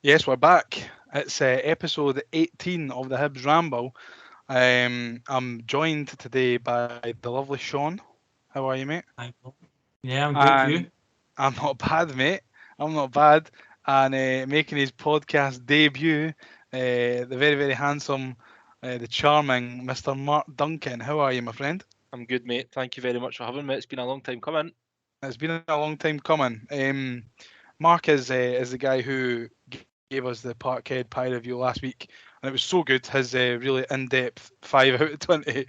Yes, we're back. It's episode 18 of the Hibs Ramble. I'm joined today by the lovely Shaun. How are you, mate? Hi, Paul. Yeah, I'm good. You? And I'm not bad, mate. I'm not bad. And making his podcast debut, the very, very handsome, the charming Mr. Marc Duncan. How are you, my friend? I'm good, mate. Thank you very much for having me. It's been a long time coming. It's been a long time coming. Marc is the guy who gave us the Parkhead Pie review last week, and it was so good. His really in-depth 5 out of 20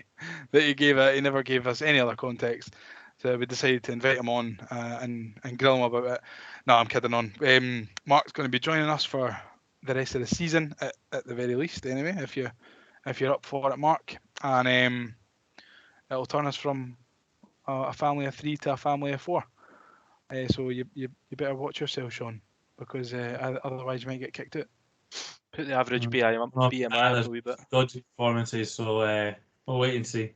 that he gave it. He never gave us any other context, so we decided to invite him on and grill him about it. No, I'm kidding on. Marc's going to be joining us for the rest of the season at the very least, anyway. If you're up for it, Marc, and it'll turn us from a family of 3 to a family of 4. So you better watch yourself, Shaun, because otherwise you might get kicked out. Put the average BMI up a wee bit. Dodgy performances, so we'll wait and see.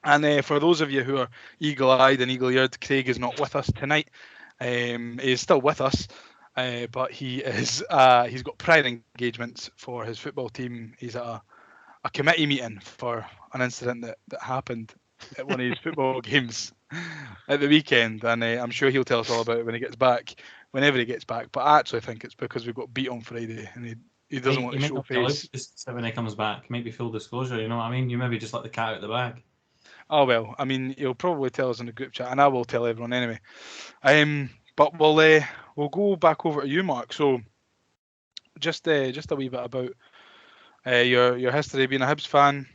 And for those of you who are eagle-eyed and eagle-eared, Craig is not with us tonight. He is still with us, but he's got prior engagements for his football team. He's at a committee meeting for an incident that happened at one of his football games at the weekend, and I'm sure he'll tell us all about it when he gets back, whenever he gets back. But I actually think it's because we got beat on Friday, and he doesn't want to show face. When he comes back, maybe full disclosure. You know what I mean? You maybe just let the cat out of the bag. Oh well, I mean, he'll probably tell us in the group chat, and I will tell everyone anyway. But we'll go back over to you, Marc. So just a wee bit about your history being a Hibs fan,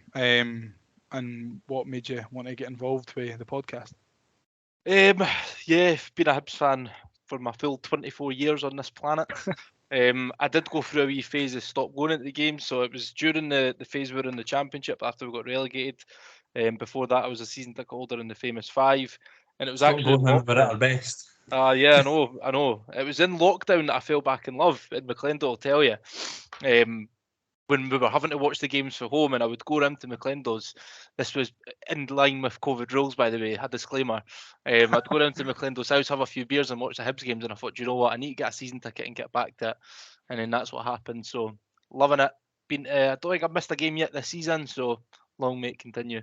and what made you want to get involved with the podcast. Yeah, been a Hibs fan for my full 24 years on this planet. I did go through a wee phase of stop going into the games, so it was during the phase we were in the Championship after we got relegated. Before that, I was a season ticket holder in the famous 5, and it was Stop actually going at our best. Yeah, I know. It was in lockdown that I fell back in love in McClendon, I'll tell you. When we were having to watch the games from home, and I would go around to McClendon's. This was in line with COVID rules, by the way, a disclaimer. I'd go around to McClendon's house, have a few beers and watch the Hibs games, and I thought, you know what, I need to get a season ticket and get back to it. And then that's what happened. So, loving it. I don't think I've missed a game yet this season, so long may it continue.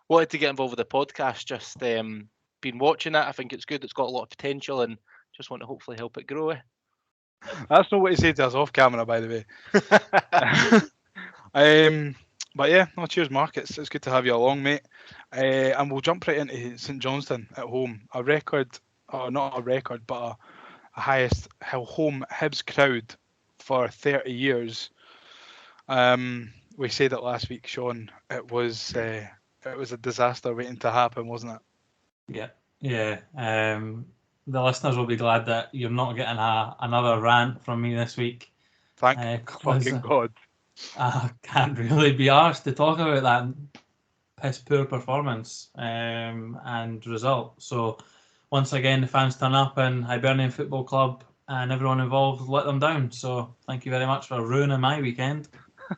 Wanted to get involved with the podcast, just been watching it. I think it's good, it's got a lot of potential, and just want to hopefully help it grow. That's not what he said to us off camera, by the way. But yeah, no, cheers, Marc. It's good to have you along, mate. And we'll jump right into St Johnstone at home. A record, or not a record, but a highest home Hibs crowd for 30 years. We said it last week, Shaun. It was a disaster waiting to happen, wasn't it? Yeah. The listeners will be glad that you're not getting another rant from me this week. Thank fucking God. I can't really be arsed to talk about that piss poor performance and result. So once again, the fans turn up in Hibernian Football Club and everyone involved let them down. So thank you very much for ruining my weekend.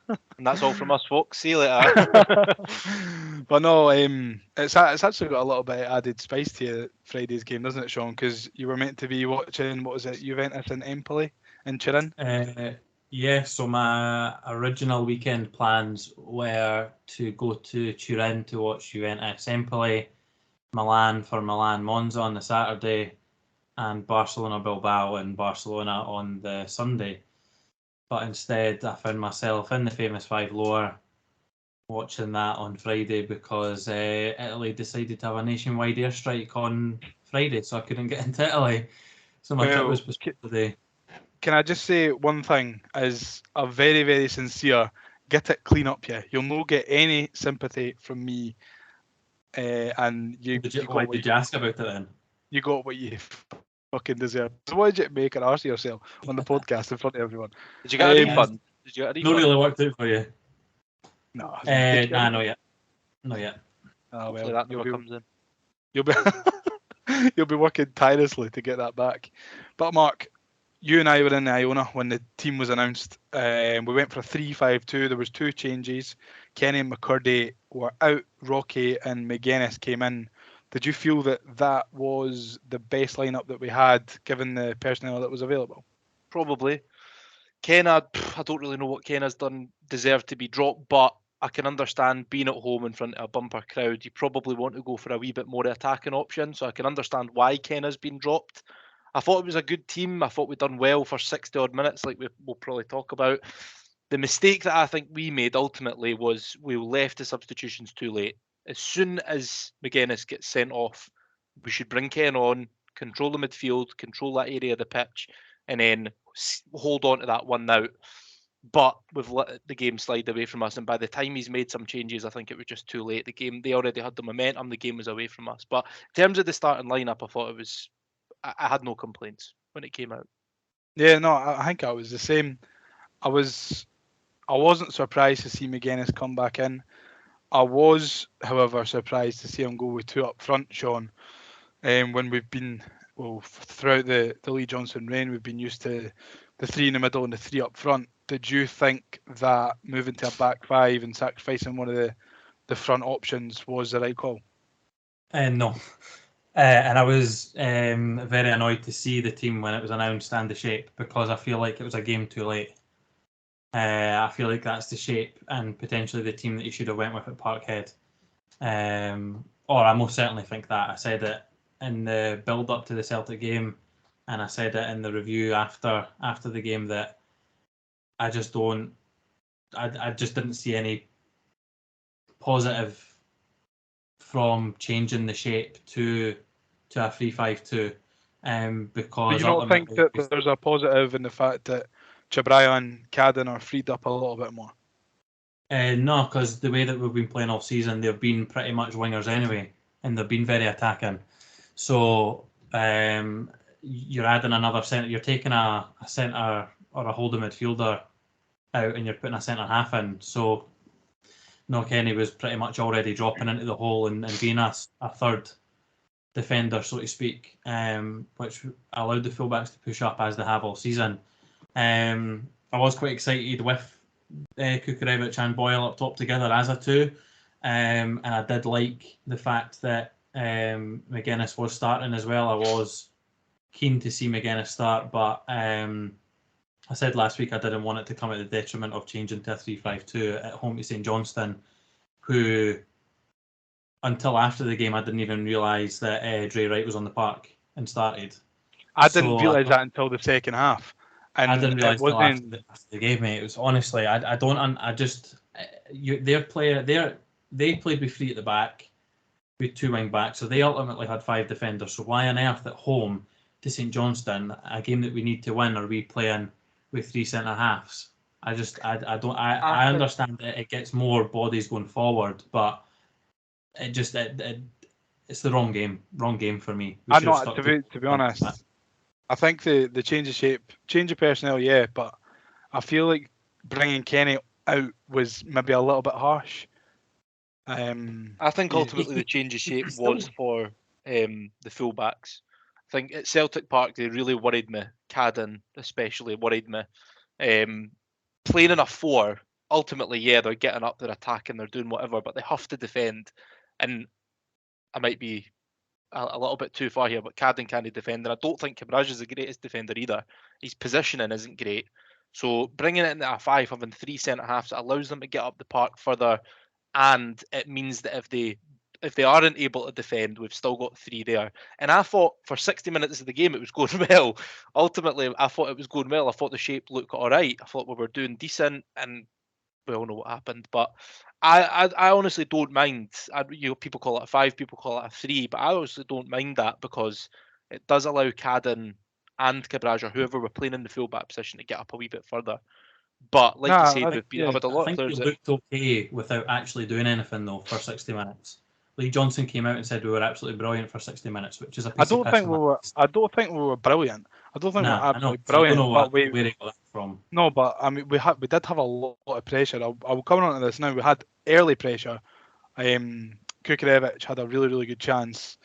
And that's all from us, folks. See you later. But no, it's actually got a little bit of added spice to Friday's game, doesn't it, Shaun? Because you were meant to be watching, what was it, Juventus and Empoli in Turin? Yeah, so my original weekend plans were to go to Turin to watch Juventus Empoli, Milan for Milan Monza on the Saturday, and Barcelona Bilbao and Barcelona on the Sunday. But instead, I found myself in the famous 5 lower watching that on Friday because Italy decided to have a nationwide airstrike on Friday, so I couldn't get into Italy. So my trip was postponed today. Can I just say one thing as a very, very sincere, get it clean up, yeah. You'll not get any sympathy from me. And did you ask about it then? You got what you fucking deserve. So why did you make an arse of yourself on the podcast in front of everyone? Did you get a refund? Not really worked out for you. No. Not yet. Oh well, that never comes in. You'll be working tirelessly to get that back. But Marc, you and I were in Iona when the team was announced. We went for a 3-5-2. There was 2 changes. Kenny and McCurdy were out. Rocky and McGuinness came in. Did you feel that was the best lineup that we had, given the personnel that was available? Probably. Kenna, I don't really know what Kenna's done, deserved to be dropped, but I can understand being at home in front of a bumper crowd. You probably want to go for a wee bit more attacking option, so I can understand why Kenna's been dropped. I thought it was a good team. I thought we'd done well for 60 odd minutes, like we'll probably talk about. The mistake that I think we made ultimately was we left the substitutions too late. As soon as McGuinness gets sent off, we should bring Ken on, control the midfield, control that area of the pitch, and then hold on to that one out. But we've let the game slide away from us, and by the time he's made some changes, I think it was just too late. The game, they already had the momentum. The game was away from us. But in terms of the starting lineup, I thought it was. I had no complaints when it came out. Yeah, no, I think I was the same. I wasn't surprised to see McGuinness come back in. I was, however, surprised to see him go with two up front, Shaun. When we've been, throughout the Lee Johnson reign, we've been used to the three in the middle and the three up front. Did you think that moving to a back five and sacrificing one of the front options was the right call? No. And I was very annoyed to see the team when it was announced and the shape, because I feel like it was a game too late. I feel like that's the shape and potentially the team that you should have went with at Parkhead. Or I most certainly think that. I said it in the build-up to the Celtic game, and I said it in the review after the game, that I just didn't see any positive from changing the shape to a 3-5-2. Because But you don't think that there's a positive in the fact that Chabraya and Cadden are freed up a little bit more? No, because the way that we've been playing all season, they've been pretty much wingers anyway, and they've been very attacking. So you're adding another centre. You're taking a centre or a holding midfielder out, and you're putting a centre half in. So Kenny was pretty much already dropping into the hole and being a third defender, so to speak, which allowed the fullbacks to push up as they have all season. I was quite excited with Kukurevich and Boyle up top together as a two, and I did like the fact that McGuinness was starting as well. I was keen to see McGuinness start, but I said last week I didn't want it to come at the detriment of changing to a 3-5-2 at home to St Johnstone, who until after the game I didn't even realise that Dre Wright was on the park and started. I didn't realise that until the second half. And I didn't realise until after the game, mate. It was honestly, they played with three at the back, with two wing backs, so they ultimately had five defenders. So why on earth at home to St Johnstone, a game that we need to win, are we playing with three centre halves? I understand that it gets more bodies going forward, but it's the wrong game for me. To be honest, I think the change of shape, change of personnel, yeah, but I feel like bringing Kenny out was maybe a little bit harsh. I think ultimately the change of shape was for the fullbacks. I think at Celtic Park they really worried me. Cadden especially worried me. Playing in a four, ultimately, yeah, they're getting up, they're attacking, they're doing whatever, but they have to defend. And I might be a little bit too far here, but Cadden can't defend, and I don't think Cabraj is the greatest defender either. His positioning isn't great. So bringing it into a five, having three centre halves, it allows them to get up the park further, and it means that if they aren't able to defend, we've still got three there. And I thought for 60 minutes of the game it was going well. Ultimately, I thought it was going well. I thought the shape looked all right. I thought we were doing decent, and we all know what happened. But I honestly don't mind. People call it a five, people call it a three, but I honestly don't mind that because it does allow Cadden and Cabraj or whoever we're playing in the fullback position to get up a wee bit further. But like you said, we've had a lot of players. I think we looked okay without actually doing anything though for 60 minutes. Lee Johnson came out and said we were absolutely brilliant for 60 minutes, which is a piece I don't think we were brilliant. I don't think we're absolutely brilliant. I don't know where he got that from. No, but I mean we did have a lot of pressure. I'll come on to this now. We had early pressure. Kukurevich had a really, really good chance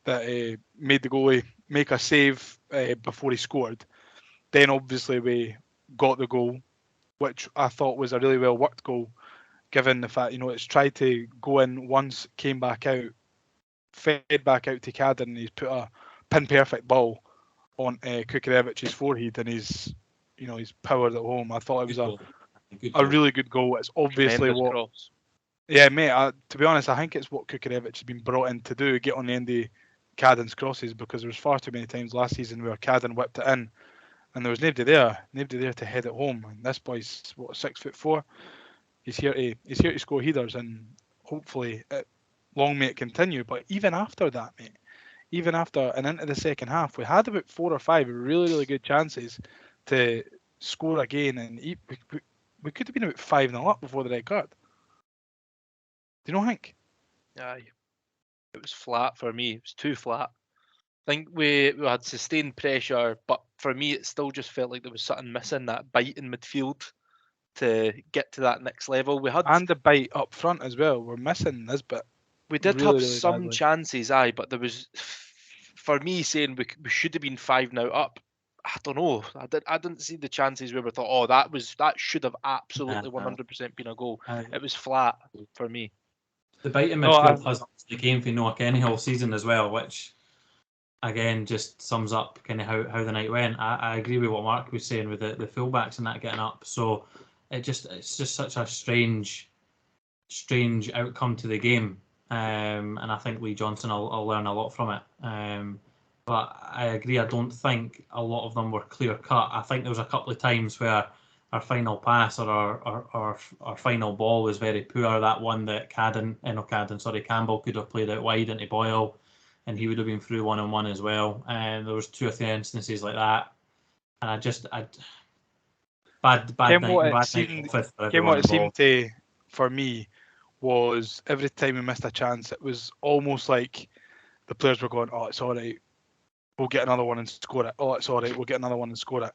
that made the goalie make a save before he scored. Then obviously we got the goal, which I thought was a really well worked goal, given the fact it's tried to go in once, came back out, fed back out to Cadden, and he's put a pin perfect ball on Kukurevich's forehead, and he's he's powered at home. I thought it was Good a really good goal. It's obviously Tremendous what. cross. Yeah, mate. To be honest, I think it's what Kukurevich has been brought in to do: get on the end of Cadden's crosses, because there was far too many times last season where Cadden whipped it in, and there was nobody there to head it home. And this boy's 6'4". He's here to score headers, and hopefully long may it continue. But even after that, mate, even after and into the second half, we had about 4 or 5 really, really good chances to score again, and we could have been about 5-0 up before the red card. Do you know, Hank? Aye. It was flat for me. It was too flat. I think we had sustained pressure, but for me, it still just felt like there was something missing, that bite in midfield to get to that next level. And the bite up front as well. We're missing this bit. We did really, have really some badly. chances, aye, but there was, for me, saying we should have been 5-0 up. I don't know. I didn't see the chances where we thought, oh, that should have absolutely 100% been a goal. It was flat for me. The bite in midfield has actually came from Noah Kenny all season as well, which again just sums up kind of how the night went. I agree with what Marc was saying with the fullbacks and that getting up. So it's just such a strange outcome to the game. And I think Lee Johnson will learn a lot from it. But I agree, I don't think a lot of them were clear cut. I think there was a couple of times where our final pass or our final ball was very poor. That one that Campbell could have played out wide into Boyle, and he would have been through 1-on-1 as well. And there was 2 or 3 instances like that. And bad night. What it seemed to, for me, was every time we missed a chance, it was almost like the players were going, "Oh, it's all right. We'll get another one and score it. Oh, it's all right. We'll get another one and score it."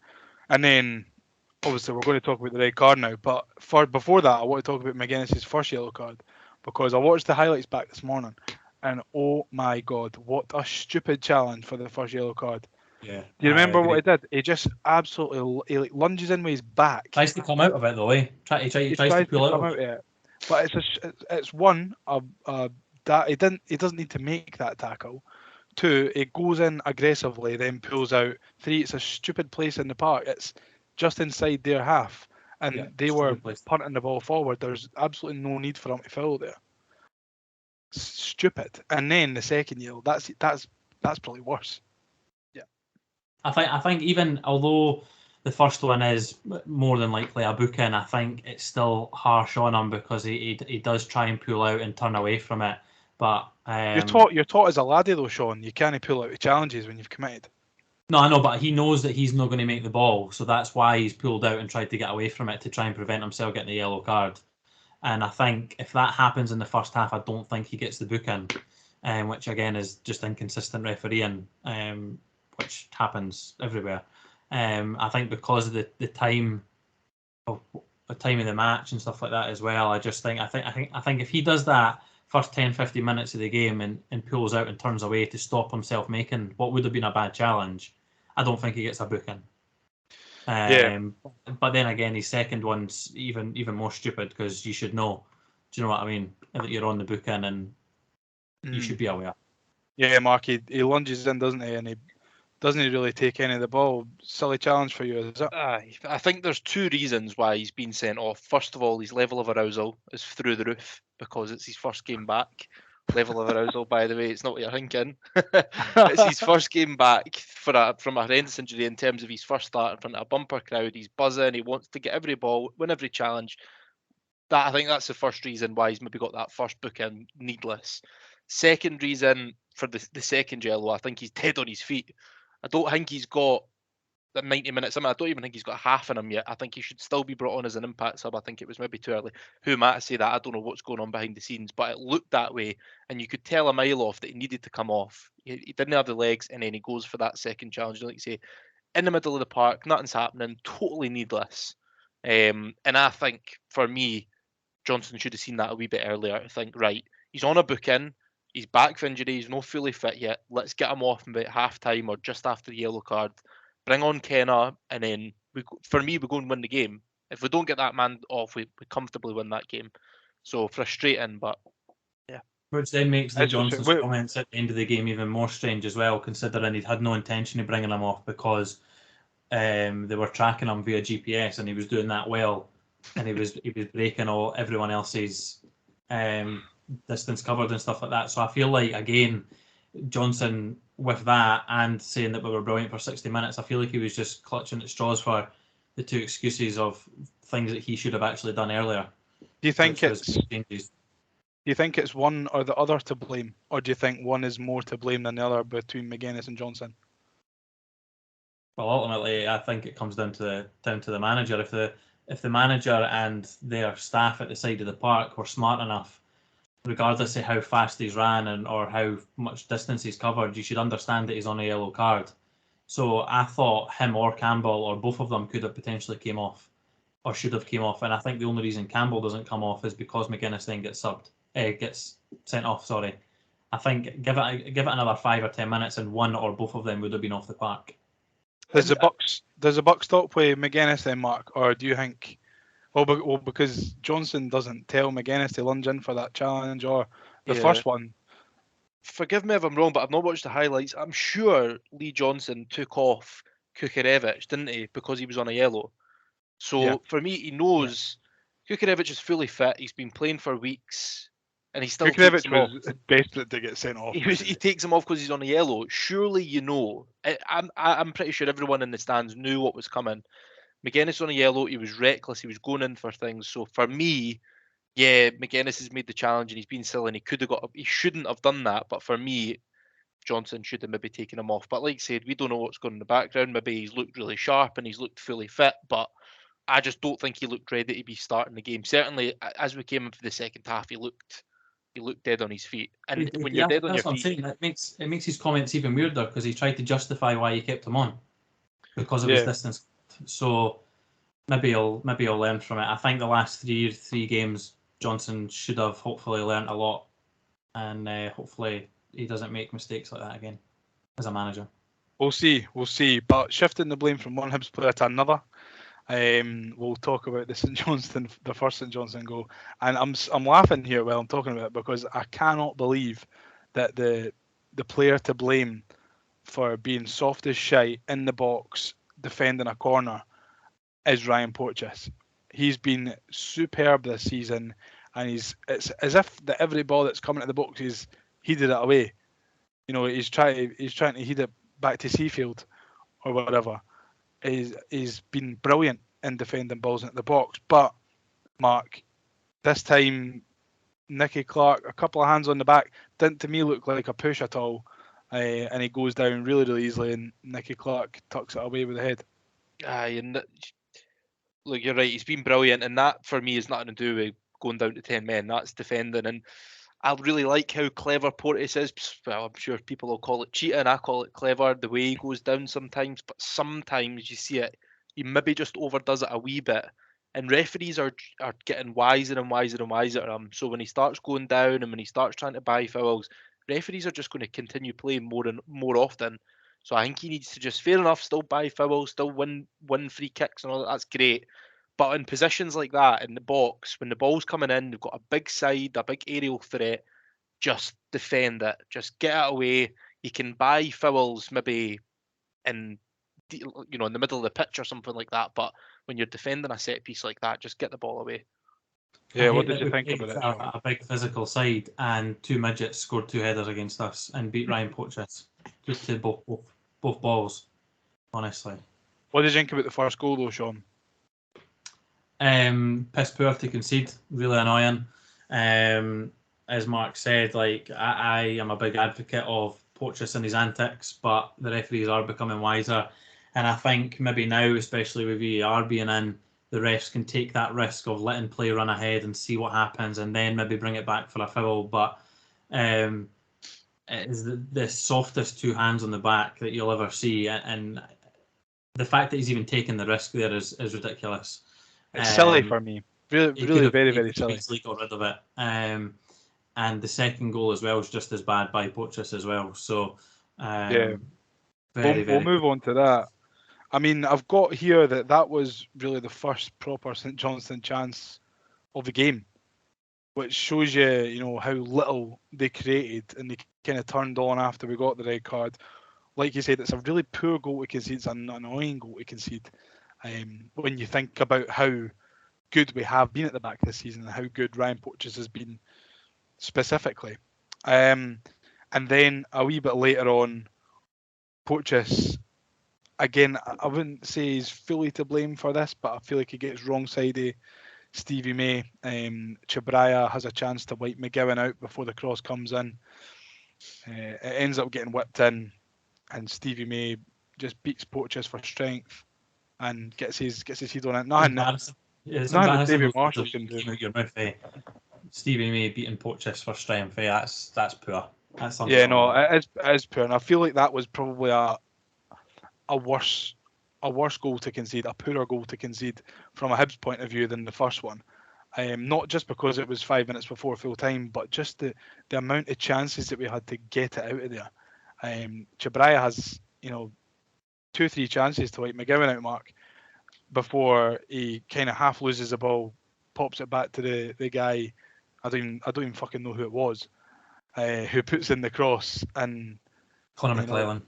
And then, obviously, we're going to talk about the red card now. But before that, I want to talk about McGuinness's first yellow card, because I watched the highlights back this morning, and oh my God, what a stupid challenge for the first yellow card. Yeah. Do you remember what he did? He just absolutely lunges in with his back. Tries to come out of it though, eh? He tries to pull out of it. But it's one that he doesn't need to make that tackle. 2, it goes in aggressively, then pulls out. 3, it's a stupid place in the park. It's just inside their half, and they were punting the ball forward. There's absolutely no need for them to foul there. Stupid. And then the second yellow, that's probably worse. Yeah. I think even although the first one is more than likely a booking, I think it's still harsh on him because he does try and pull out and turn away from it. But you're taught as a laddie though, Shaun. You can't pull out the challenges when you've committed. No, I know, but he knows that he's not going to make the ball, so that's why he's pulled out and tried to get away from it to try and prevent himself getting the yellow card. And I think if that happens in the first half, I don't think he gets the booking, which again is just inconsistent refereeing, which happens everywhere. I think because of the time of the match and stuff like that as well. I think if he does that first 10-15 minutes of the game and pulls out and turns away to stop himself making what would have been a bad challenge, I don't think he gets a booking. But then again, his second one's even more stupid because you should know. Do you know what I mean? That you're on the booking and you should be aware. Yeah, Marc, he lunges in, doesn't he? And he doesn't really take any of the ball. Silly challenge for you, is it? I think there's 2 reasons why he's been sent off. First of all, his level of arousal is through the roof because it's his first game back. Level of arousal, by the way, it's not what you're thinking. It's his first game back from a horrendous injury in terms of his first start in front of a bumper crowd. He's buzzing. He wants to get every ball, win every challenge. I think that's the first reason why he's maybe got that first booking needless. Second reason for the second yellow, I think he's dead on his feet. I don't think he's got the 90 minutes. I don't even think he's got half in him yet. I think he should still be brought on as an impact sub. I think it was maybe too early. Who am I to say that? I don't know what's going on behind the scenes, but it looked that way. And you could tell a mile off that he needed to come off. He didn't have the legs, and then he goes for that second challenge. Like you say, in the middle of the park, nothing's happening, totally needless. And I think, for me, Johnstone should have seen that a wee bit earlier. I think, right, he's on a booking. He's back for injury. He's not fully fit yet. Let's get him off about half time or just after the yellow card. Bring on Kenna, and then we go and win the game. If we don't get that man off, we comfortably win that game. So frustrating, but yeah. Which then makes the Johnson's comments at the end of the game even more strange as well, considering he'd had no intention of bringing him off, because they were tracking him via GPS, and he was doing that well, and he was breaking everyone else's distance covered and stuff like that. So I feel like, again, Johnson, with that and saying that we were brilliant for 60 minutes, I feel like he was just clutching at straws for the two excuses of things that he should have actually done earlier. Do you think it's one or the other to blame, or do you think one is more to blame than the other between McGuinness and Johnson? Well, ultimately, I think it comes down to the manager. If the manager and their staff at the side of the park were smart enough, regardless of how fast he's ran or how much distance he's covered, you should understand that he's on a yellow card. So I thought him or Campbell or both of them could have potentially came off, or should have came off. And I think the only reason Campbell doesn't come off is because McGuinness then gets sent off. Sorry, I think give it another 5 or 10 minutes, and one or both of them would have been off the park. Does the Bucks stop with McGuinness then, Mark, or do you think? Well, because Johnson doesn't tell McGuinness to lunge in for that challenge or the first one. Forgive me if I'm wrong, but I've not watched the highlights. I'm sure Lee Johnson took off Kukarevich, didn't he, because he was on a yellow. So for me, he knows Kukarevich is fully fit. He's been playing for weeks, and he still takes him off. Kukarevich was desperate to get sent off. He takes him off because he's on a yellow. Surely you know. I'm pretty sure everyone in the stands knew what was coming. McGuinness on a yellow. He was reckless. He was going in for things. So for me, yeah, McGuinness has made the challenge and he's been silly and he shouldn't have done that. But for me, Johnson should have maybe taken him off. But like I said, we don't know what's going on in the background. Maybe he's looked really sharp and he's looked fully fit, but I just don't think he looked ready to be starting the game. Certainly, as we came into the second half, he looked dead on his feet. And when you're dead on your feet, it makes his comments even weirder because he tried to justify why he kept him on because of his distance. So maybe he'll learn from it. I think the last three games, Johnson should have hopefully learned a lot, and hopefully he doesn't make mistakes like that again as a manager. We'll see. But shifting the blame from one Hibs player to another, we'll talk about the first St Johnstone goal. And I'm laughing here while I'm talking about it because I cannot believe that the player to blame for being soft as shite in the box defending a corner is Ryan Porteous. He's been superb this season, and it's as if that every ball that's coming at the box he's headed it away. You know, he's trying to head it back to Seafield or whatever. He's been brilliant in defending balls at the box. But Mark, this time Nicky Clark, a couple of hands on the back, didn't to me look like a push at all. And he goes down really, really easily, and Nicky Clark tucks it away with the head. Look, you're right. He's been brilliant, and that for me is nothing to do with going down to 10 men. That's defending, and I really like how clever Porteous is. Well, I'm sure people will call it cheating. I call it clever, the way he goes down sometimes. But sometimes you see it, he maybe just overdoes it a wee bit. And referees are getting wiser and wiser and wiser at him. So when he starts going down and when he starts trying to buy fouls, referees are just going to continue playing more and more often. So I think he needs to just, fair enough, still buy fouls, still win free kicks and all that. That's great. But in positions like that, in the box, when the ball's coming in, they've got a big side, a big aerial threat, just defend it. Just get it away. You can buy fouls maybe in the middle of the pitch or something like that. But when you're defending a set piece like that, just get the ball away. Yeah, what did you think about it? A big physical side, and two midgets scored 2 headers against us and beat Ryan Porteous just to both balls, honestly. What did you think about the first goal though, Shaun? Piss poor to concede, really annoying. As Mark said, like I am a big advocate of Porteous and his antics, but the referees are becoming wiser, and I think maybe now, especially with VAR being in, the refs can take that risk of letting play run ahead and see what happens, and then maybe bring it back for a foul. But it is the softest 2 hands on the back that you'll ever see, and the fact that he's even taken the risk there is ridiculous. It's silly for me. Really, very, very silly. Easily got rid of it. And the second goal as well is just as bad by Porteous as well. So we'll move on to that. I mean, I've got here that was really the first proper St Johnstone chance of the game, which shows you, how little they created, and they kind of turned on after we got the red card. like you said, it's a really poor goal to concede. It's an annoying goal to concede. When you think about how good we have been at the back this season and how good Ryan Porteous has been specifically. And then a wee bit later on, Porteous, again, I wouldn't say he's fully to blame for this, but I feel like he gets wrong side of Stevie May. Chabraya has a chance to wipe McGowan out before the cross comes in. It ends up getting whipped in, and Stevie May just beats Porteous for strength and gets his head on it. Nothing that David Marshall can do. Stevie May beating Porteous for strength. That's poor. That's yeah, no, it is poor, and I feel like that was probably a worse goal to concede, a poorer goal to concede from a Hibs point of view than the first one. Not just because it was 5 minutes before full time, but just the amount of chances that we had to get it out of there. Chabraya has 2-3 chances to wipe McGowan out, Marc, before he kind of half loses the ball, pops it back to the guy. I don't even fucking know who it was, who puts in the cross, and Conor McClellan.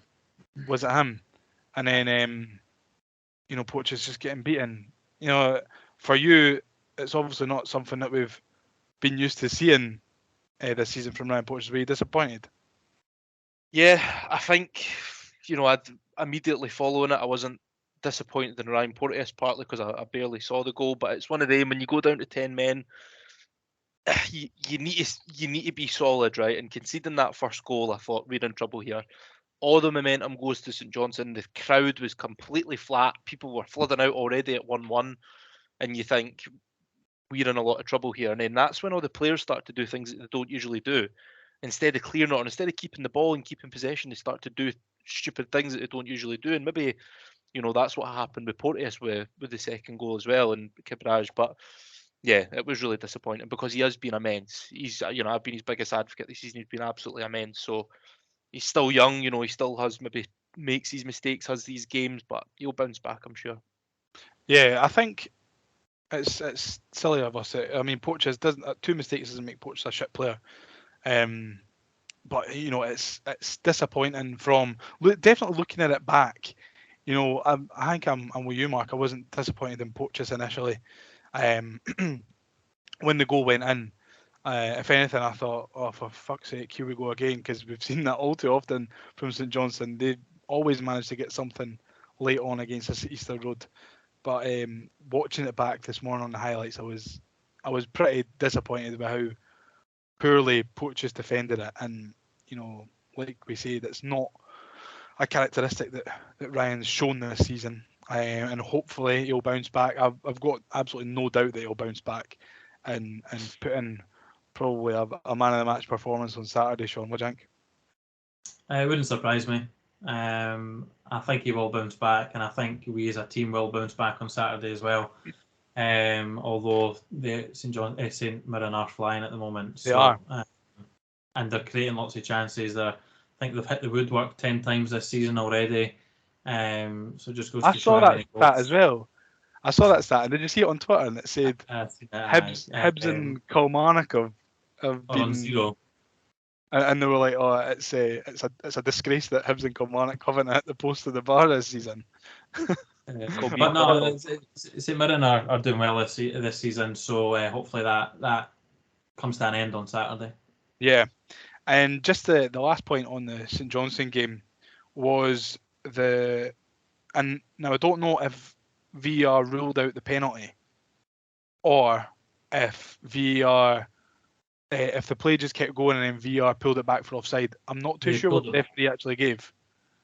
Was it him? And then Porteous just getting beaten. For you, it's obviously not something that we've been used to seeing this season from Ryan Porteous. Were you disappointed? Yeah, I think I'd immediately following it. I wasn't disappointed in Ryan Porteous, partly because I barely saw the goal, but it's one of them when you go down to 10 men. You need to be solid, right? And conceding that first goal, I thought we're in trouble here. All the momentum goes to St Johnstone. The crowd was completely flat. People were flooding out already at 1-1, and you think we're in a lot of trouble here. And then that's when all the players start to do things that they don't usually do. Instead of clearing it, or instead of keeping the ball and keeping possession, they start to do stupid things that they don't usually do. And maybe that's what happened with Porteous with the second goal as well, and Cabraj. But yeah, it was really disappointing because he has been immense. He's, I've been his biggest advocate this season. He's been absolutely immense. So he's still young, he still makes these mistakes, has these games, but he'll bounce back, I'm sure. Yeah, I think it's silly of us. I mean, Porteous doesn't 2 mistakes doesn't make Porteous a shit player. But it's disappointing from definitely looking at it back. I think I'm with you, Marc. I wasn't disappointed in Porteous initially. When the goal went in, if anything, I thought, oh, for fuck's sake, here we go again, because we've seen that all too often from St Johnstone. They always manage to get something late on against us at Easter Road. But watching it back this morning on the highlights, I was pretty disappointed with how poorly Porteous defended it. And like we say, that's not a characteristic that Ryan's shown this season. And hopefully he'll bounce back. I've got absolutely no doubt that he'll bounce back and put in probably a man of the match performance on Saturday. Shaun, what do you think? It wouldn't surprise me. I think he will bounce back, and I think we as a team will bounce back on Saturday as well. Although the St Mirren are flying at the moment, they are, and they're creating lots of chances. I think they've hit the woodwork 10 times this season already. So just goes. I saw that stat as well. I saw that stat, and did you see it on Twitter? And it said Hibs and Kilmarnock have been 0. And they were like, "Oh, it's a disgrace that Hibs and Kilmarnock haven't hit the post of the bar this season." But no, St Mirren are doing well this season, so hopefully that comes to an end on Saturday. Yeah, and just the last point on the St Johnstone game was and now I don't know if VAR ruled out the penalty or if VAR. If the play just kept going and then VAR pulled it back for offside. I'm not too sure what the referee actually gave.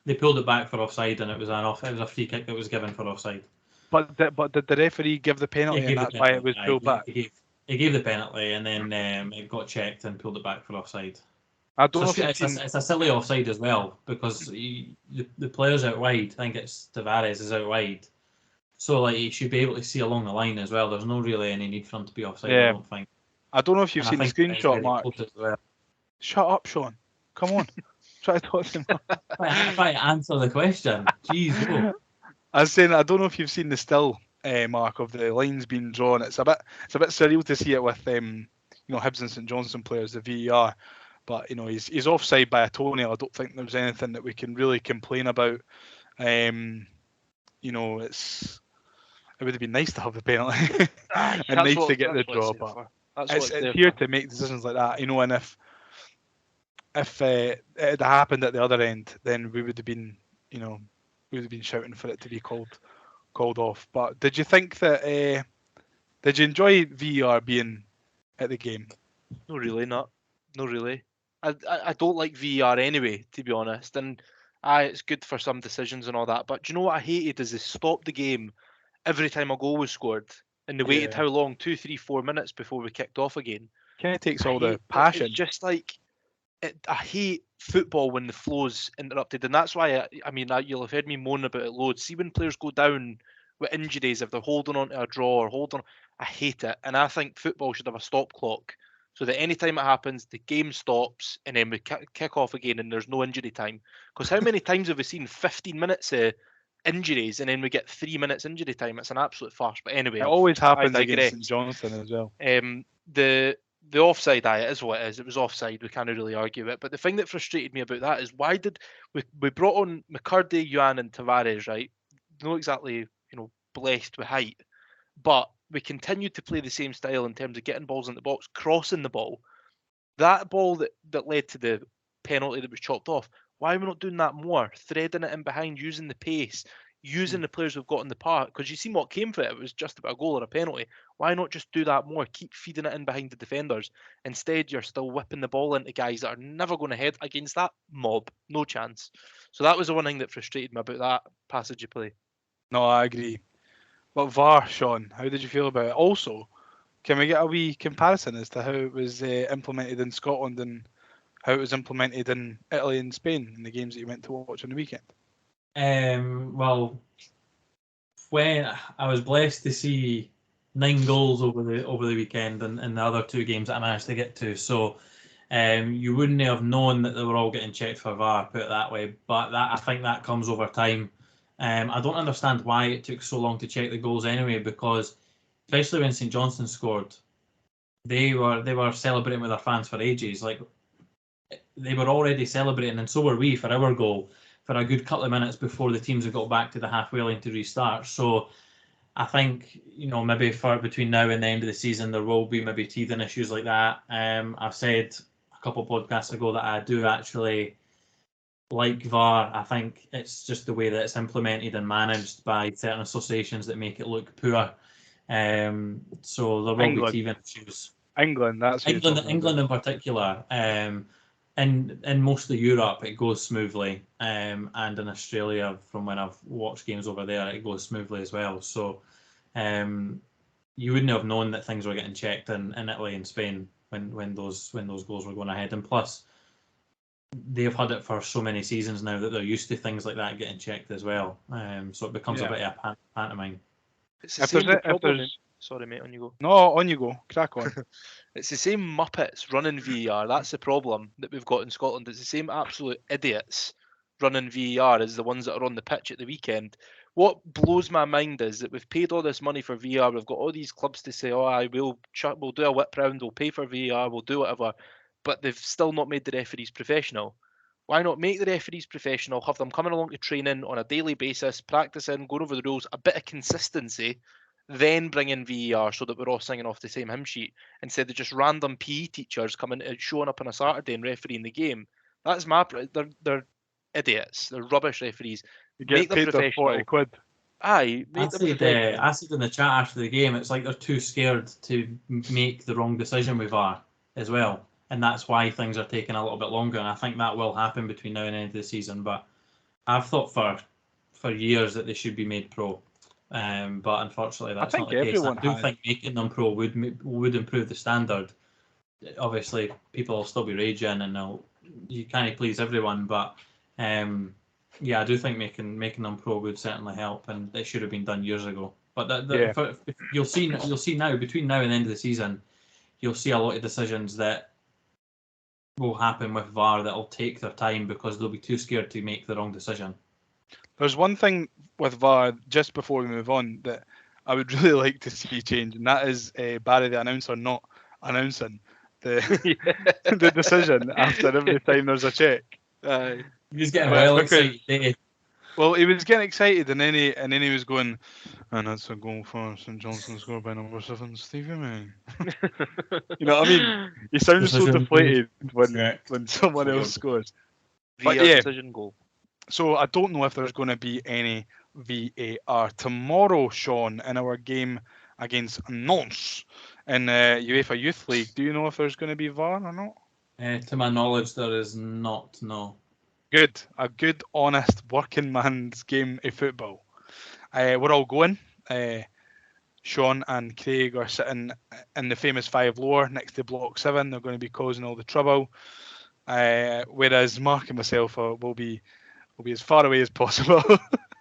They pulled it back for offside, and it was a free kick that was given for offside. But did the referee give the penalty, and that's why it was pulled back? He gave the penalty, and then it got checked and pulled it back for offside. I don't know if it's a silly offside as well, because the player's out wide. I think it's Tavares is out wide, so he should be able to see along the line as well. There's no really any need for him to be offside. Yeah. I don't think. I don't know if you've seen the screenshot, Marc. Well. Shut up, Shaun. Come on. Try to talk to him. Try to answer the question. Jeez. No. I was saying, I don't know if you've seen the still, Marc, of the lines being drawn. It's a bit surreal to see it with Hibs and St Johnstone players, the VAR. But he's offside by a toenail. I don't think there's anything that we can really complain about. It would have been nice to have the penalty and nice to get the draw, but it's here to make decisions like that. And if it had happened at the other end, then we would have been shouting for it to be called off. But did you think that? Did you enjoy VAR being at the game? No, really not. No, really. I don't like VAR anyway, to be honest. And it's good for some decisions and all that. But do you know what I hated is they stopped the game every time a goal was scored, and they waited how long? 2, 3, 4 minutes before we kicked off again. Kind of takes all the passion. It's just like I hate football when the flow's interrupted, and that's why you'll have heard me moan about it loads. See when players go down with injuries, if they're holding on to a draw or I hate it, and I think football should have a stop clock so that any time it happens, the game stops and then we kick off again and there's no injury time. Because how many times have we seen 15 minutes of injuries and then we get 3 minutes injury time? It's an absolute farce. But anyway, it always happens against St Johnstone as well. The offside, it is what it is. It was offside. We can't really argue it. But the thing that frustrated me about that is why did we brought on McCurdy, Yuan, and Tavares, right? Not exactly blessed with height, but we continued to play the same style in terms of getting balls in the box, crossing the ball. That ball that led to the penalty that was chopped off, why are we not doing that more? Threading it in behind, using the pace, using the players we've got in the park. Because you see what came for it. It was just about a goal or a penalty. Why not just do that more? Keep feeding it in behind the defenders. Instead, you're still whipping the ball into guys that are never going to head against that mob. No chance. So that was the one thing that frustrated me about that passage of play. No, I agree. But VAR, Shaun, how did you feel about it? Also, can we get a wee comparison as to how it was implemented in Scotland and how it was implemented in Italy and Spain in the games that you went to watch on the weekend? Well, when I was blessed to see 9 goals over the weekend and the other 2 games that I managed to get to, so you wouldn't have known that they were all getting checked for VAR, put it that way. But I think that comes over time. I don't understand why it took so long to check the goals anyway, because especially when St Johnstone scored, they were celebrating with their fans for ages. Like, they were already celebrating, and so were we for our goal for a good couple of minutes before the teams had got back to the halfway line to restart. So I think maybe for between now and the end of the season there will be maybe teething issues like that. I've said a couple of podcasts ago that I do actually like VAR. I think it's just the way that it's implemented and managed by certain associations that make it look poor. So there will be teething issues. England in particular. In most of Europe it goes smoothly, and in Australia, from when I've watched games over there, it goes smoothly as well. So you wouldn't have known that things were getting checked in Italy and Spain when those goals were going ahead. And plus, they've had it for so many seasons now that they're used to things like that getting checked as well. So it becomes a bit of a pantomime. It's the same problem. Sorry, mate, on you go. No, on you go. Crack on. It's the same Muppets running VAR. That's the problem that we've got in Scotland. It's the same absolute idiots running VAR as the ones that are on the pitch at the weekend. What blows my mind is that we've paid all this money for VAR. We've got all these clubs to say, we'll do a whip round, we'll pay for VAR, we'll do whatever. But they've still not made the referees professional. Why not make the referees professional, have them coming along to training on a daily basis, practicing, going over the rules, a bit of consistency, then bring in VAR so that we're all singing off the same hymn sheet instead of just random PE teachers coming showing up on a Saturday and refereeing the game. That's they're idiots. They're rubbish referees. You get paid their 40 quid. Aye, I said in the chat after the game, it's like they're too scared to make the wrong decision with VAR as well. And that's why things are taking a little bit longer. And I think that will happen between now and the end of the season. But I've thought for years that they should be made pro. But unfortunately, that's not the case. I do think making them pro would improve the standard. Obviously, people will still be raging, and you can't please everyone. But I do think making them pro would certainly help, and it should have been done years ago. But you'll see now, between now and the end of the season, you'll see a lot of decisions that will happen with VAR that will take their time because they'll be too scared to make the wrong decision. There's one thing with VAR, just before we move on, that I would really like to see change, and that is Barry the announcer not announcing. the decision after every time there's a check. He's getting Well, well because- excited. Well, he was getting excited, and then he was going, and that's a goal for St Johnstone, scored by number 7, Stevie Man. You know what I mean? He sounds so Decision deflated when correct. someone Weird. else scores. VAR But yeah. decision goal. So I don't know if there's going to be any VAR tomorrow, Shaun, in our game against Nantes in UEFA Youth League. Do you know if there's going to be VAR or not? To my knowledge, there is not. No. Good, a good, honest working man's game of football. We're all going. Shaun and Craig are sitting in the famous 5 lower next to Block 7. They're going to be causing all the trouble. Whereas Marc and myself will be as far away as possible.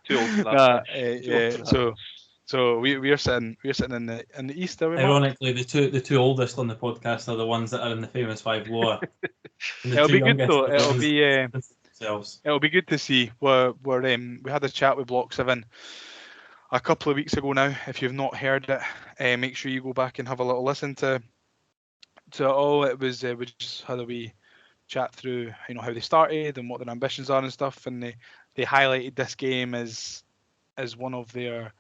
Too old for that. Yeah. So we're sitting in the east. Are we, Marc? Ironically, the two oldest on the podcast are the ones that are in the famous 5 lower. And the It'll two be good youngest though. are the It'll ones be themselves. it'll be good to see. We had a chat with Block 7 a couple of weeks ago now. If you've not heard it, make sure you go back and have a little listen to it all. It was we just had a wee chat through how they started and what their ambitions are and stuff, and they highlighted this game as one of their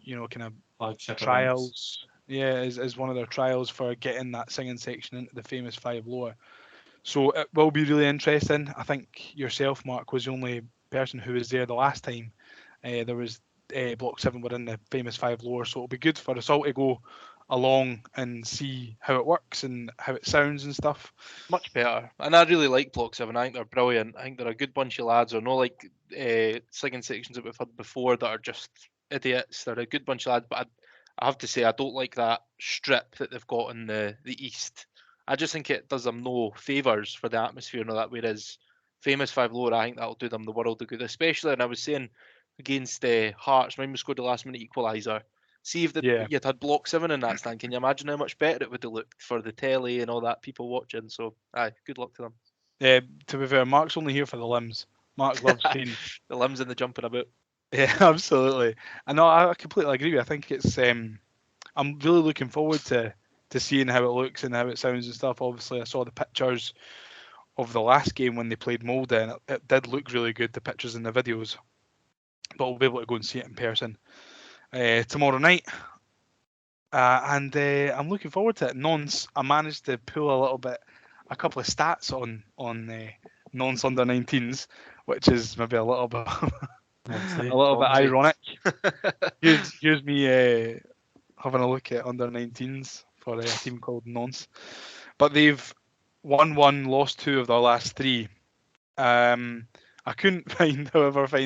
kind of Flagship trials. Yeah, as one of their trials for getting that singing section into the famous 5 lower. So it will be really interesting. I think yourself, Marc, was the only person who was there the last time. There was Block 7 were in the famous 5 lower, so it'll be good for us all to go along and see how it works and how it sounds and stuff. Much better. And I really like Block 7. I think they're brilliant. I think they're a good bunch of lads. They're not like singing sections that we've had before that are just idiots. They're a good bunch of lads, but I have to say I don't like that strip that they've got in the east. I just think it does them no favours for the atmosphere and all that, whereas famous 5 lower, I think that'll do them the world of good, especially, and I was saying against Hearts, when we scored the last minute equaliser. See if you'd had Block 7 in that stand. Can you imagine how much better it would have looked for the telly and all that, people watching? So, good luck to them. Yeah, to be fair, Marc's only here for the limbs. Marc loves seeing the limbs and the jumping about. Yeah, absolutely. I completely agree with you. I think it's I'm really looking forward to seeing how it looks and how it sounds and stuff. Obviously, I saw the pictures of the last game when they played Molde, and it did look really good, the pictures and the videos. But we'll be able to go and see it in person tomorrow night. And I'm looking forward to it. Nonce, I managed to pull a couple of stats on Nonce under 19s, which is maybe a little bit ironic. Here's me having a look at under 19s for a team called Nonce, but they've won 1, lost 2 of their last 3. I couldn't find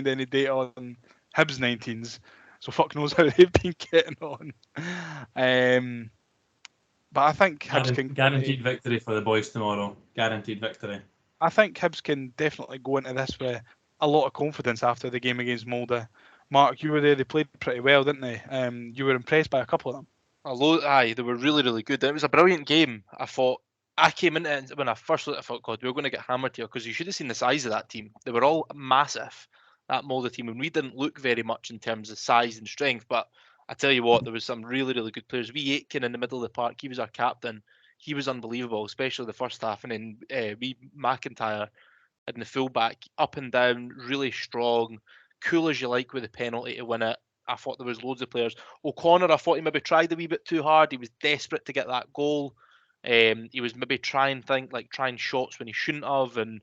any data on Hibs 19s, so fuck knows how they've been getting on. But I think Hibs can guaranteed victory for the boys tomorrow. Guaranteed victory. I think Hibs can definitely go into this with a lot of confidence after the game against Molde. Marc, you were there. They played pretty well, didn't they? You were impressed by a couple of them. They were really, really good. It was a brilliant game. I came into it when I first looked, I thought, God, we were going to get hammered here, because you should have seen the size of that team. They were all massive, that Molde team, and we didn't look very much in terms of size and strength. But I tell you what, there was some really, really good players. Wee Aitken in the middle of the park, he was our captain. He was unbelievable, especially the first half. And then wee McIntyre in the fullback, up and down, really strong, cool as you like with the penalty to win it. I thought there was loads of players. O'Connor, I thought he maybe tried a wee bit too hard. He was desperate to get that goal. He was maybe trying shots when he shouldn't have and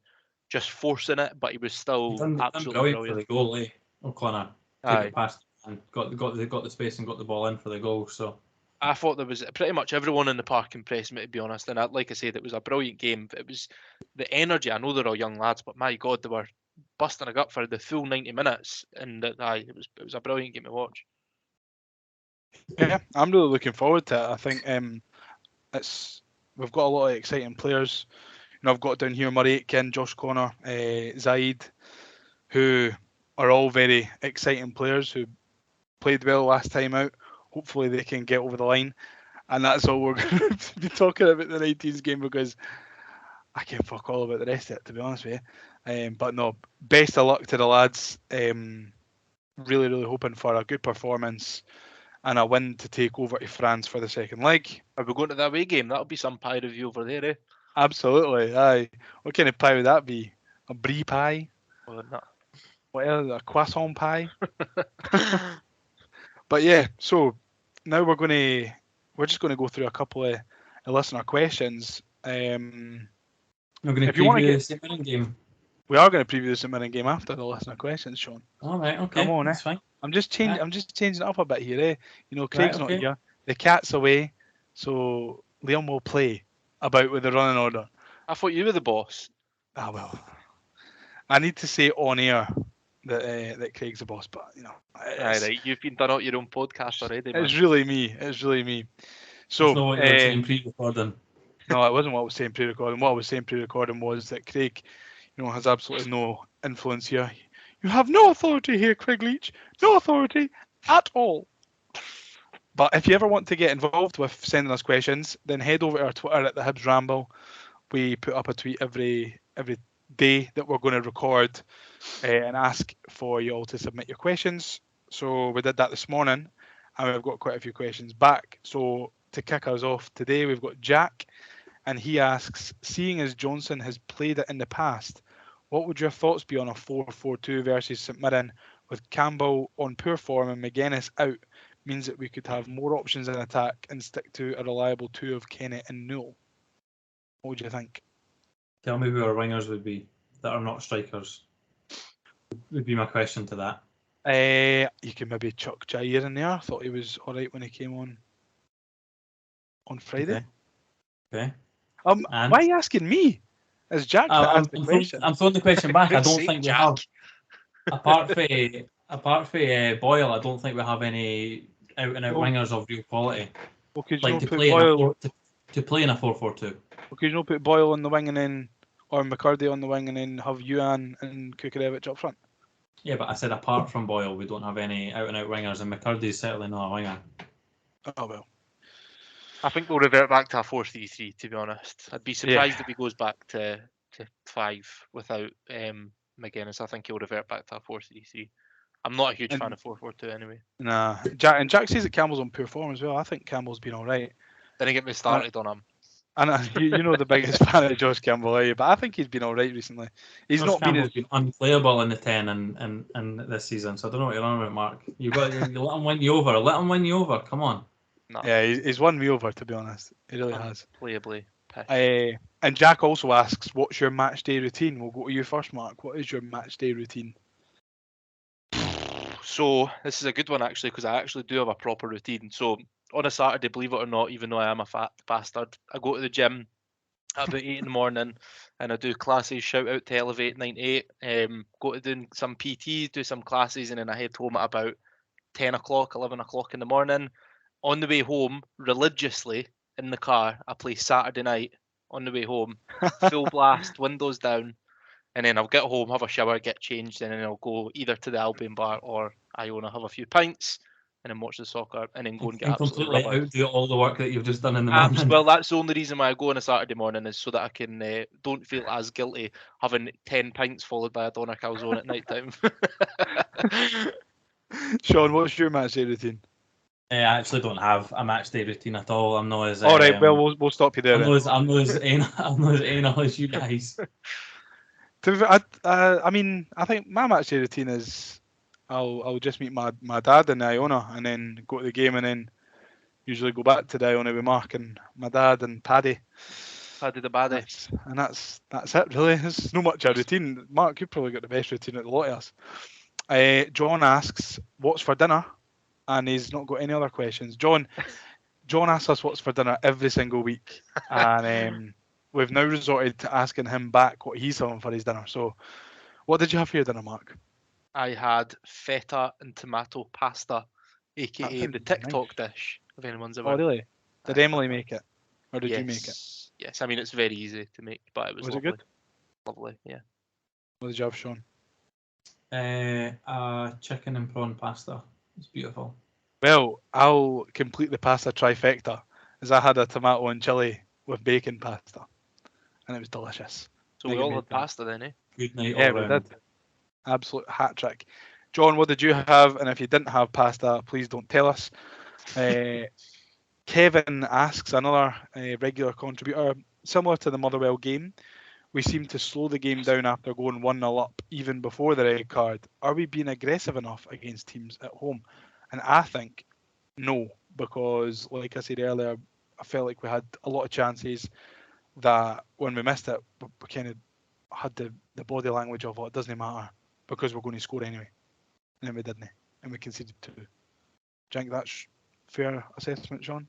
just forcing it, but he was still absolutely brilliant for the goal, O'Connor. Take it past and got the space and got the ball in for the goal. So I thought there was pretty much everyone in the park impressed me, to be honest. And like I said, it was a brilliant game. It was the energy. I know they're all young lads, but my God, they were busting a gut for the full 90 minutes, and it was a brilliant game to watch. Yeah, I'm really looking forward to it. I think we've got a lot of exciting players. I've got down here Murray Aitken, Josh Connor, Zaid, who are all very exciting players who played well last time out. Hopefully they can get over the line, and that's all we're going to be talking about the 19s game, because I can't fuck all about the rest of it, to be honest with you. But no, best of luck to the lads. Really, really hoping for a good performance and a win to take over to France for the second leg. Are we going to the away game? That'll be some pie review over there, eh? Absolutely, aye. What kind of pie would that be? A brie pie? Well, no. What else? A croissant pie? But yeah, so now we're just going to go through a couple of listener questions. We're going to If you wanna preview get- the St Mirren game. We are going to preview the St Mirren game after the listener questions, Shaun. All right, okay. Come on, that's fine. I'm just changing. Right. I'm just changing it up a bit here, eh? You know, Craig's okay. not here. The cat's away, so Liam will play about with the running order. I thought you were the boss. Ah well, I need to say on air that Craig's the boss, but you know, Aye, right. You've been done out your own podcast already, man. it's really me. It's really me. So That's not what you were saying pre-recording. no, it wasn't what I was saying pre-recording. What I was saying pre-recording was that Craig, you know, has absolutely no influence here. You have no authority here, Craig Leach. No authority at all. But if you ever want to get involved with sending us questions, then head over to our Twitter at the Hibs Ramble. We put up a tweet every day that we're going to record and ask for you all to submit your questions. So we did that this morning, and we've got quite a few questions back. So to kick us off today, we've got Jack, and he asks, seeing as Johnstone has played it in the past, what would your thoughts be on a 4-4-2 versus St Mirren with Campbell on poor form and McGuinness out? Means that we could have more options in attack and stick to a reliable two of Kennett and Newell. What would you think? Tell me who our wingers would be that are not strikers. Would be my question to that. You can maybe chuck Jair in there. I thought he was all right when he came on Friday. Okay. Why are you asking me? As Jack that asked the question. I'm throwing the question back. I don't Sake, think we Jack. have, apart from Boyle, I don't think we have any out and out Well, wingers of real quality. Well, could you Like not to put play Boyle? to play in a 4-4-2. Well, could you not put Boyle on the wing and then, or McCurdy on the wing and then have Yuan and Kukarevich up front? Yeah, but I said apart from Boyle, we don't have any out and out wingers, and McCurdy's certainly not a winger. Oh well. I think we'll revert back to a 4-3-3, to be honest. I'd be surprised if he goes back to 5 without McGuinness. I think he'll revert back to a 4-3-3. I'm not a huge fan of 4-4-2 anyway. Nah, Jack says that Campbell's on poor form as well. I think Campbell's been all right. Then get me started on him. And you know the biggest fan of Josh Campbell, are you? But I think he's been all right recently. He's Josh not Campbell's been. been unplayable in the 10 and this season, so I don't know what you're on about, Mark. You let him win you over. Let him win you over. Come on. No, Yeah, he's won me over, to be honest. He really has. playably pissed. And Jack also asks, what's your match day routine? We'll go to you first, Mark. What is your match day routine? So this is a good one actually, because I actually do have a proper routine. So on a Saturday, believe it or not, even though I am a fat bastard, I go to the gym at about 8 in the morning and I do classes. Shout out to Elevate 98. Go to do some PT, do some classes, and then I head home at about 10 o'clock, 11 o'clock in the morning. On the way home, religiously in the car, I play Saturday night on the way home, full blast, windows down, and then I'll get home, have a shower, get changed, and then I'll go either to the Albion bar or Iona, have a few pints, and then watch the soccer, and then go and get absolutely completely rubbered. outdo all the work that you've just done in the morning. Well, that's the only reason why I go on a Saturday morning, is so that I can don't feel as guilty having 10 pints followed by a doner calzone at night time. Shaun, what's your match day routine? I actually don't have a match day routine at all. I'm not as All right, well, we'll stop you there. I'm not as anal as you guys. I mean, I think my match day routine is I'll just meet my dad in Iona and then go to the game and then usually go back to the Iona with Marc and my dad and Paddy. Paddy the baddie. That's it really. There's no much of a routine. Marc, you've probably got the best routine at the lot of us. John asks, what's for dinner? And he's not got any other questions. John asks us what's for dinner every single week. And we've now resorted to asking him back what he's having for his dinner. So what did you have for your dinner, Marc? I had feta and tomato pasta, aka the TikTok dish, if anyone's ever. Oh, really? Did Emily make it? Or did yes. you make it? Yes, I mean, it's very easy to make, but it was lovely. It good? Lovely, yeah. What did you have, Shaun? Chicken and prawn pasta. It's beautiful. Well, I'll complete the pasta trifecta, as I had a tomato and chilli with bacon pasta, and it was delicious. So we all had pasta then, eh? Good night Yeah, all we round. did. Absolute hat trick. John, what did you have? And if you didn't have pasta, please don't tell us. Kevin asks, another regular contributor, similar to the Motherwell game, we seem to slow the game down after going 1-0 up, even before the red card. Are we being aggressive enough against teams at home? And I think no, because like I said earlier, I felt like we had a lot of chances that when we missed it, we kind of had the body language of, it doesn't matter because we're going to score anyway. And then we didn't, and we conceded 2. Do you think that's fair assessment, Shaun?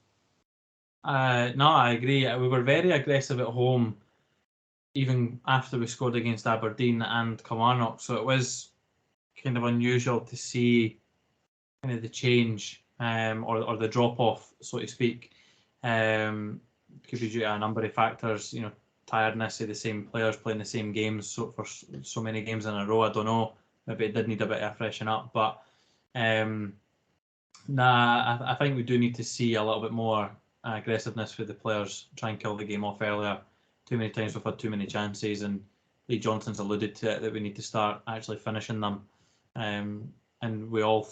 No, I agree. We were very aggressive at home, even after we scored against Aberdeen and Kilmarnock. So it was kind of unusual to see kind of the change or the drop off, so to speak. Could be due to a number of factors, tiredness of the same players playing the same games for so many games in a row. I don't know. Maybe it did need a bit of a freshen up, but I think we do need to see a little bit more aggressiveness for the players, try and kill the game off earlier. Too many times we've had too many chances, and Lee Johnston's alluded to it, that we need to start actually finishing them. And we all,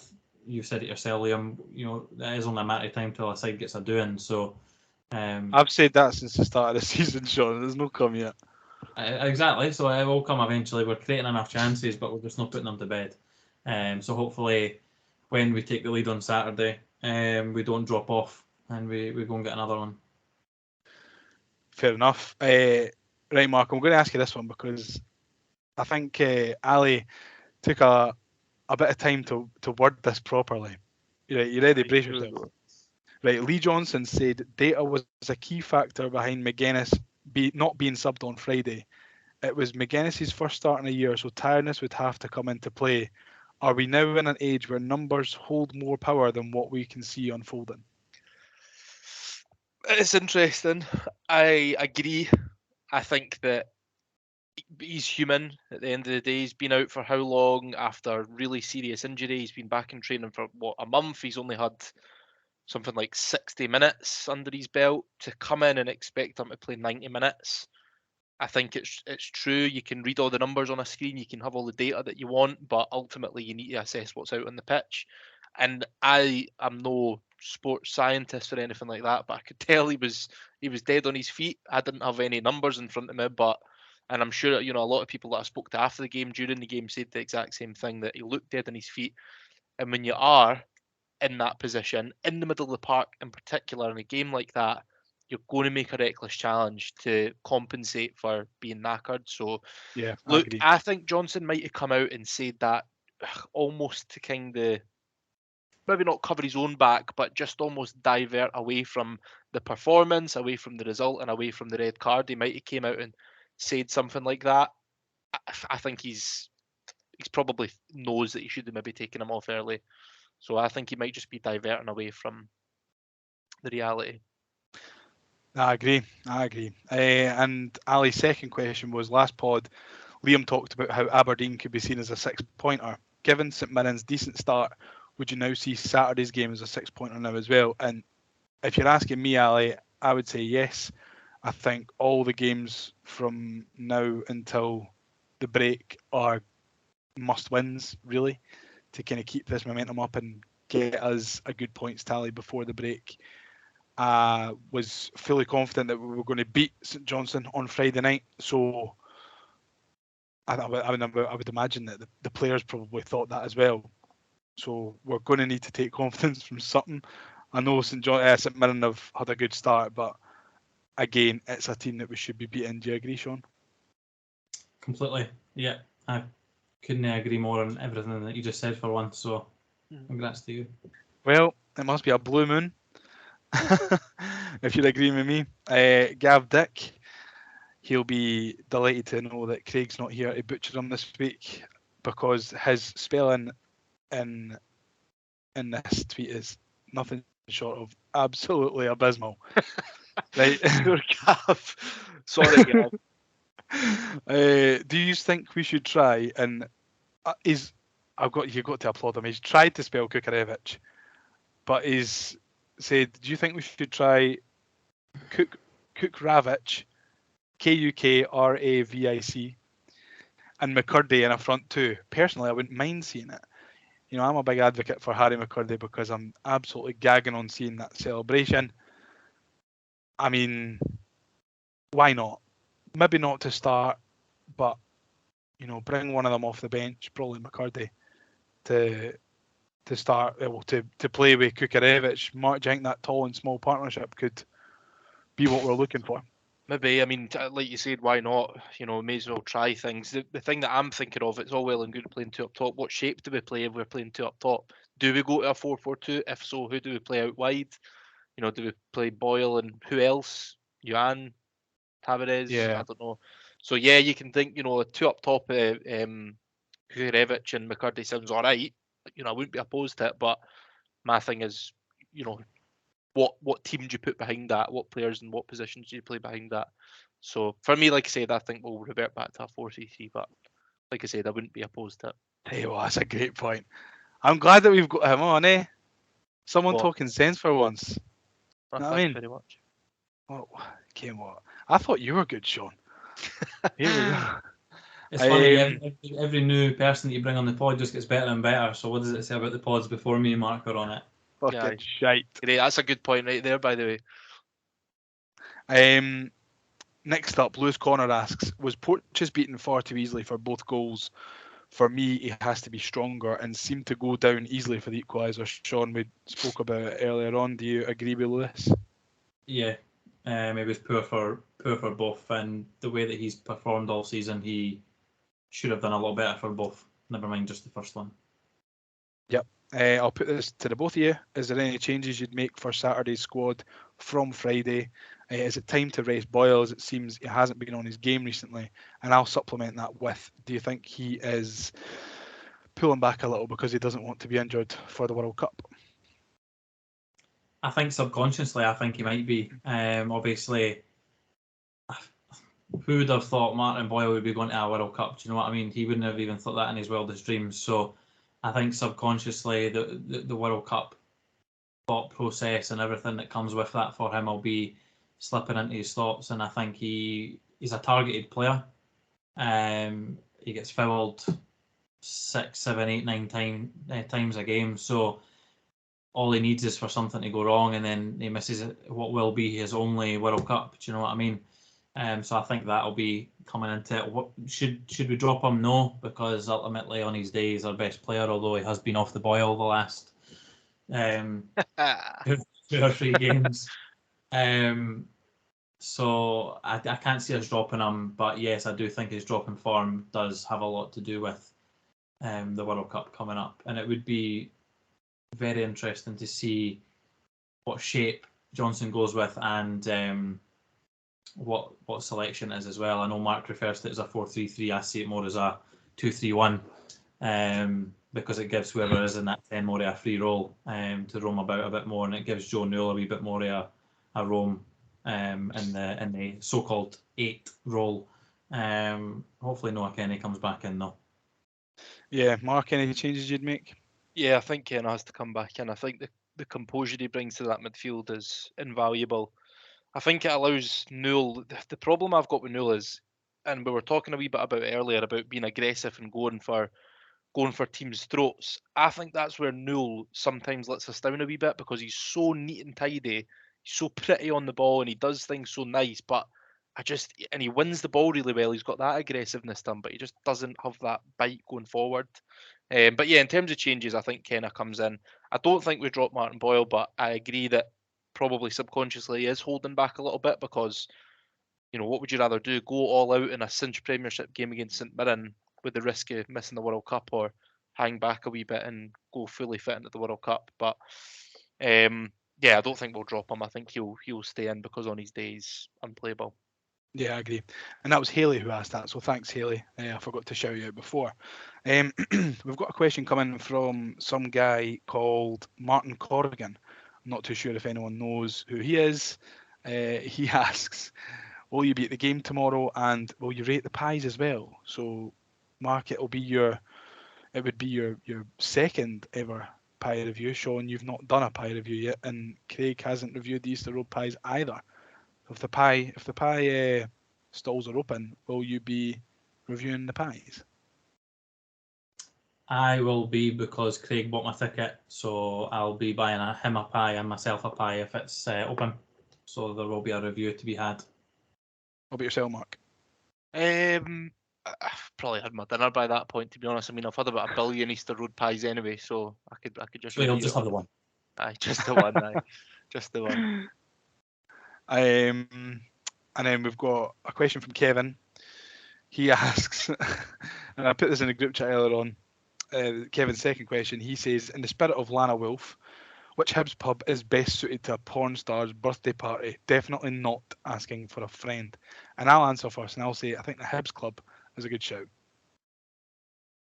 you said it yourself, Liam, it is only a matter of time till a side gets a doing. So I've said that since the start of the season, Shaun. There's no come yet. Exactly. So it will come eventually. We're creating enough chances, but we're just not putting them to bed. So hopefully, when we take the lead on Saturday, we don't drop off and we go and get another one. Fair enough. Right, Marc, I'm going to ask you this one because I think Ali took a bit of time to word this properly. You ready? Brace yourself. Right, Lee Johnstone said data was a key factor behind McGuinness not being subbed on Friday. It was McGuinness's first start in a year, so tiredness would have to come into play. Are we now in an age where numbers hold more power than what we can see unfolding? It's interesting. I agree. I think that he's human at the end of the day. He's been out for how long after really serious injury? He's been back in training for a month. He's only had something like 60 minutes under his belt. To come in and expect him to play 90 minutes, I think it's true. You can read all the numbers on a screen, you can have all the data that you want, but ultimately you need to assess what's out on the pitch. And I am no sports scientist or anything like that, but I could tell he was dead on his feet. I didn't have any numbers in front of me, and I'm sure a lot of people that I spoke to after the game, during the game, said the exact same thing, that he looked dead on his feet. And when you are in that position, in the middle of the park in particular, in a game like that, you're going to make a reckless challenge to compensate for being knackered. So, yeah, look, I think Johnstone might have come out and said that almost to kind of maybe not cover his own back, but just almost divert away from the performance, away from the result, and away from the red card. He might have came out and said something like that. I think he's probably knows that he should have maybe taken him off early. So I think he might just be diverting away from the reality. I agree. And Ali's second question was, last pod, Liam talked about how Aberdeen could be seen as a 6-pointer. Given St Mirren's decent start, would you now see Saturday's game as a 6-pointer now as well? And if you're asking me, Ali, I would say yes. I think all the games from now until the break are must-wins, really, to kind of keep this momentum up and get us a good points tally before the break. Was fully confident that we were going to beat St Johnstone on Friday night, so I would imagine that the players probably thought that as well. So we're going to need to take confidence from something. I know St Mirren have had a good start, but again, it's a team that we should be beating. Do you agree, Shaun? Completely. Yeah, I couldn't agree more on everything that you just said for once. So, congrats to you. Well, it must be a blue moon. If you're agreeing with me, Gav Dick, he'll be delighted to know that Craig's not here to butcher him this week, because his spelling in this tweet is nothing short of absolutely abysmal. Right? Gav. Sorry, Gav. Do you think we should try and you've got to applaud him. He's tried to spell Kukarevich, but he's said, do you think we should try Kukravich, Kukravic, and McCurdy in a front two? Personally, I wouldn't mind seeing it. You know, I'm a big advocate for Harry McCurdy because I'm absolutely gagging on seeing that celebration. I mean, why not? Maybe not to start, but you know, bring one of them off the bench, probably McCurdy, to start, well, to play with Kukarevich. Marc, do you think that tall and small partnership could be what we're looking for? Maybe, I mean, like you said, why not? You know, may as well try things. The thing that I'm thinking of, it's all well and good playing two up top. What shape do we play if we're playing two up top? Do we go to a 4-4-2? If so, who do we play out wide? You know, do we play Boyle and who else? Yuan, Tavares? Yeah. I don't know. So yeah, you can think, you know, two up top, Kukarevich and McCurdy sounds all right. You know, I wouldn't be opposed to it, but my thing is, you know, what team do you put behind that? What players and what positions do you play behind that? So for me, like I said, I think we'll revert back to a 4-3-3. But like I said, I wouldn't be opposed to it. Hey, well, that's a great point. I'm glad that we've got him on, eh? Someone What? talking sense for once. Oh, Know what I thanks mean? very much. Well, okay, what? I thought you were good, Shaun. Here we go. It's funny, every new person that you bring on the pod just gets better and better. So what does it say about the pods before me and Marc are on it? Fucking Yeah, shite. great. That's a good point right there, by the way. Next up, Lewis Connor asks, was Porteous beaten far too easily for both goals? For me, he has to be stronger and seemed to go down easily for the equaliser. Shaun, we spoke about it earlier on. Do you agree with Lewis? Yeah, it was poor for both, and the way that he's performed all season, he should have done a lot better for both. Never mind just the first one. Yep. I'll put this to the both of you. Is there any changes you'd make for Saturday's squad from Friday? Is it time to rest Boyle, as it seems he hasn't been on his game recently? And I'll supplement that with, do you think he is pulling back a little because he doesn't want to be injured for the World Cup? I think subconsciously, I think he might be. Obviously, who would have thought Martin Boyle would be going to a World Cup? Do you know what I mean? He wouldn't have even thought that in his wildest dreams. So I think subconsciously the World Cup thought process and everything that comes with that for him will be slipping into his thoughts. And I think he's a targeted player. He gets fouled 6, 7, 8, 9 times a game. So all he needs is for something to go wrong, and then he misses what will be his only World Cup. Do you know what I mean? So I think that'll be coming into it. What should we drop him? No, because ultimately on his day he's our best player, although he has been off the boil the last 2 or 3 games. So I can't see us dropping him, but yes, I do think his drop in form does have a lot to do with the World Cup coming up, and it would be very interesting to see what shape Johnstone goes with and what selection is as well. I know Marc refers to it as a 4-3-3. I see it more as a 2-3-1 because it gives whoever is in that 10 more of a free role to roam about a bit more, and it gives Joe Newell a wee bit more of a roam in the so-called 8 role. Hopefully Noah Kenny comes back in though. Yeah, Marc, any changes you'd make? Yeah, I think Ken has to come back in. I think the composure he brings to that midfield is invaluable. I think it allows Newell. The problem I've got with Newell is, and we were talking a wee bit about it earlier about being aggressive and going for teams' throats. I think that's where Newell sometimes lets us down a wee bit because he's so neat and tidy, he's so pretty on the ball, and he does things so nice. But and he wins the ball really well. He's got that aggressiveness to him, but he just doesn't have that bite going forward. But yeah, in terms of changes, I think Kenna comes in. I don't think we drop Martin Boyle, but I agree that probably subconsciously he is holding back a little bit because, you know, what would you rather do? Go all out in a cinch Premiership game against St Mirren with the risk of missing the World Cup, or hang back a wee bit and go fully fit into the World Cup? But yeah, I don't think we'll drop him. I think he'll stay in because on his days unplayable. Yeah, I agree. And that was Haley who asked that, so thanks, Haley. I forgot to shout you out before. We've got a question coming from some guy called Martin Corrigan. I'm not too sure if anyone knows who he is. He asks, will you be at the game tomorrow, and will you rate the pies as well? So, Marc, it would be your second ever pie review. Shaun, you've not done a pie review yet, and Craig hasn't reviewed the Easter Road pies either. If the pie stalls are open, will you be reviewing the pies? I will be, because Craig bought my ticket, so I'll be buying him a pie and myself a pie if it's open. So there will be a review to be had. What about yourself, Mark? I've probably had my dinner by that point, to be honest. I mean, I've had about 1 billion Easter Road pies anyway, so I could just. So you'll review just it have the all. one. Aye, just the one. Aye, just the one. And then we've got a question from Kevin. He asks, and I put this in the group chat earlier on. Kevin's second question. He says, in the spirit of Lana Wolf, which Hibs pub is best suited to a porn star's birthday party? Definitely not asking for a friend. And I'll answer first, and I'll say I think the Hibs club is a good shout.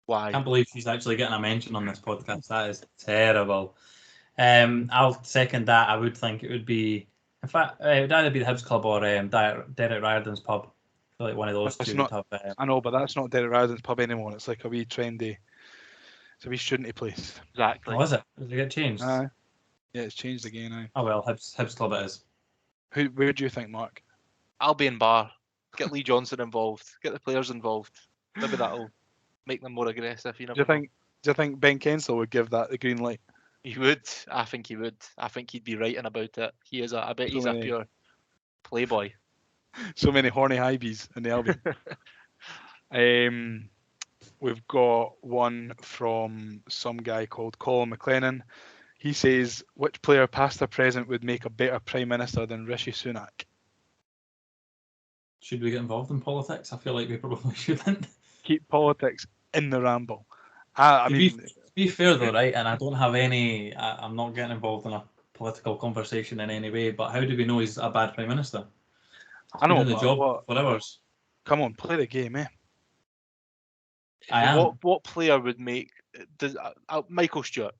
Why? I can't believe she's actually getting a mention on this podcast. That is terrible. I'll second that. I would think it would be, in fact, it would either be the Hibs club or Derek Riordan's pub. I feel like one of those That's two not- would have. I know, but that's not Derek Riordan's pub anymore. It's like a wee trendy, it's a wee shouldn't place. Exactly. Oh, is it? Did it get changed? Yeah, it's changed again now. Oh well, Hibs club it is. Where do you think, Mark? Albion Bar. Get Lee Johnson involved. Get the players involved. Maybe that'll make them more aggressive. You know. Do you think Ben Kensel would give that the green light? He would. I think he would. I think he'd be writing about it. He is. I bet he's a pure playboy. So many horny hybies in the Albion. We've got one from some guy called Colin McLennan. He says, which player past or present would make a better Prime Minister than Rishi Sunak? Should we get involved in politics? I feel like we probably shouldn't. Keep politics in the ramble. I mean, to be fair though, right? And I don't have any. I'm not getting involved in a political conversation in any way. But how do we know he's a bad Prime Minister? I know He's been in the job for hours. Come on, play the game, eh? I am. What player would make Michael Stewart?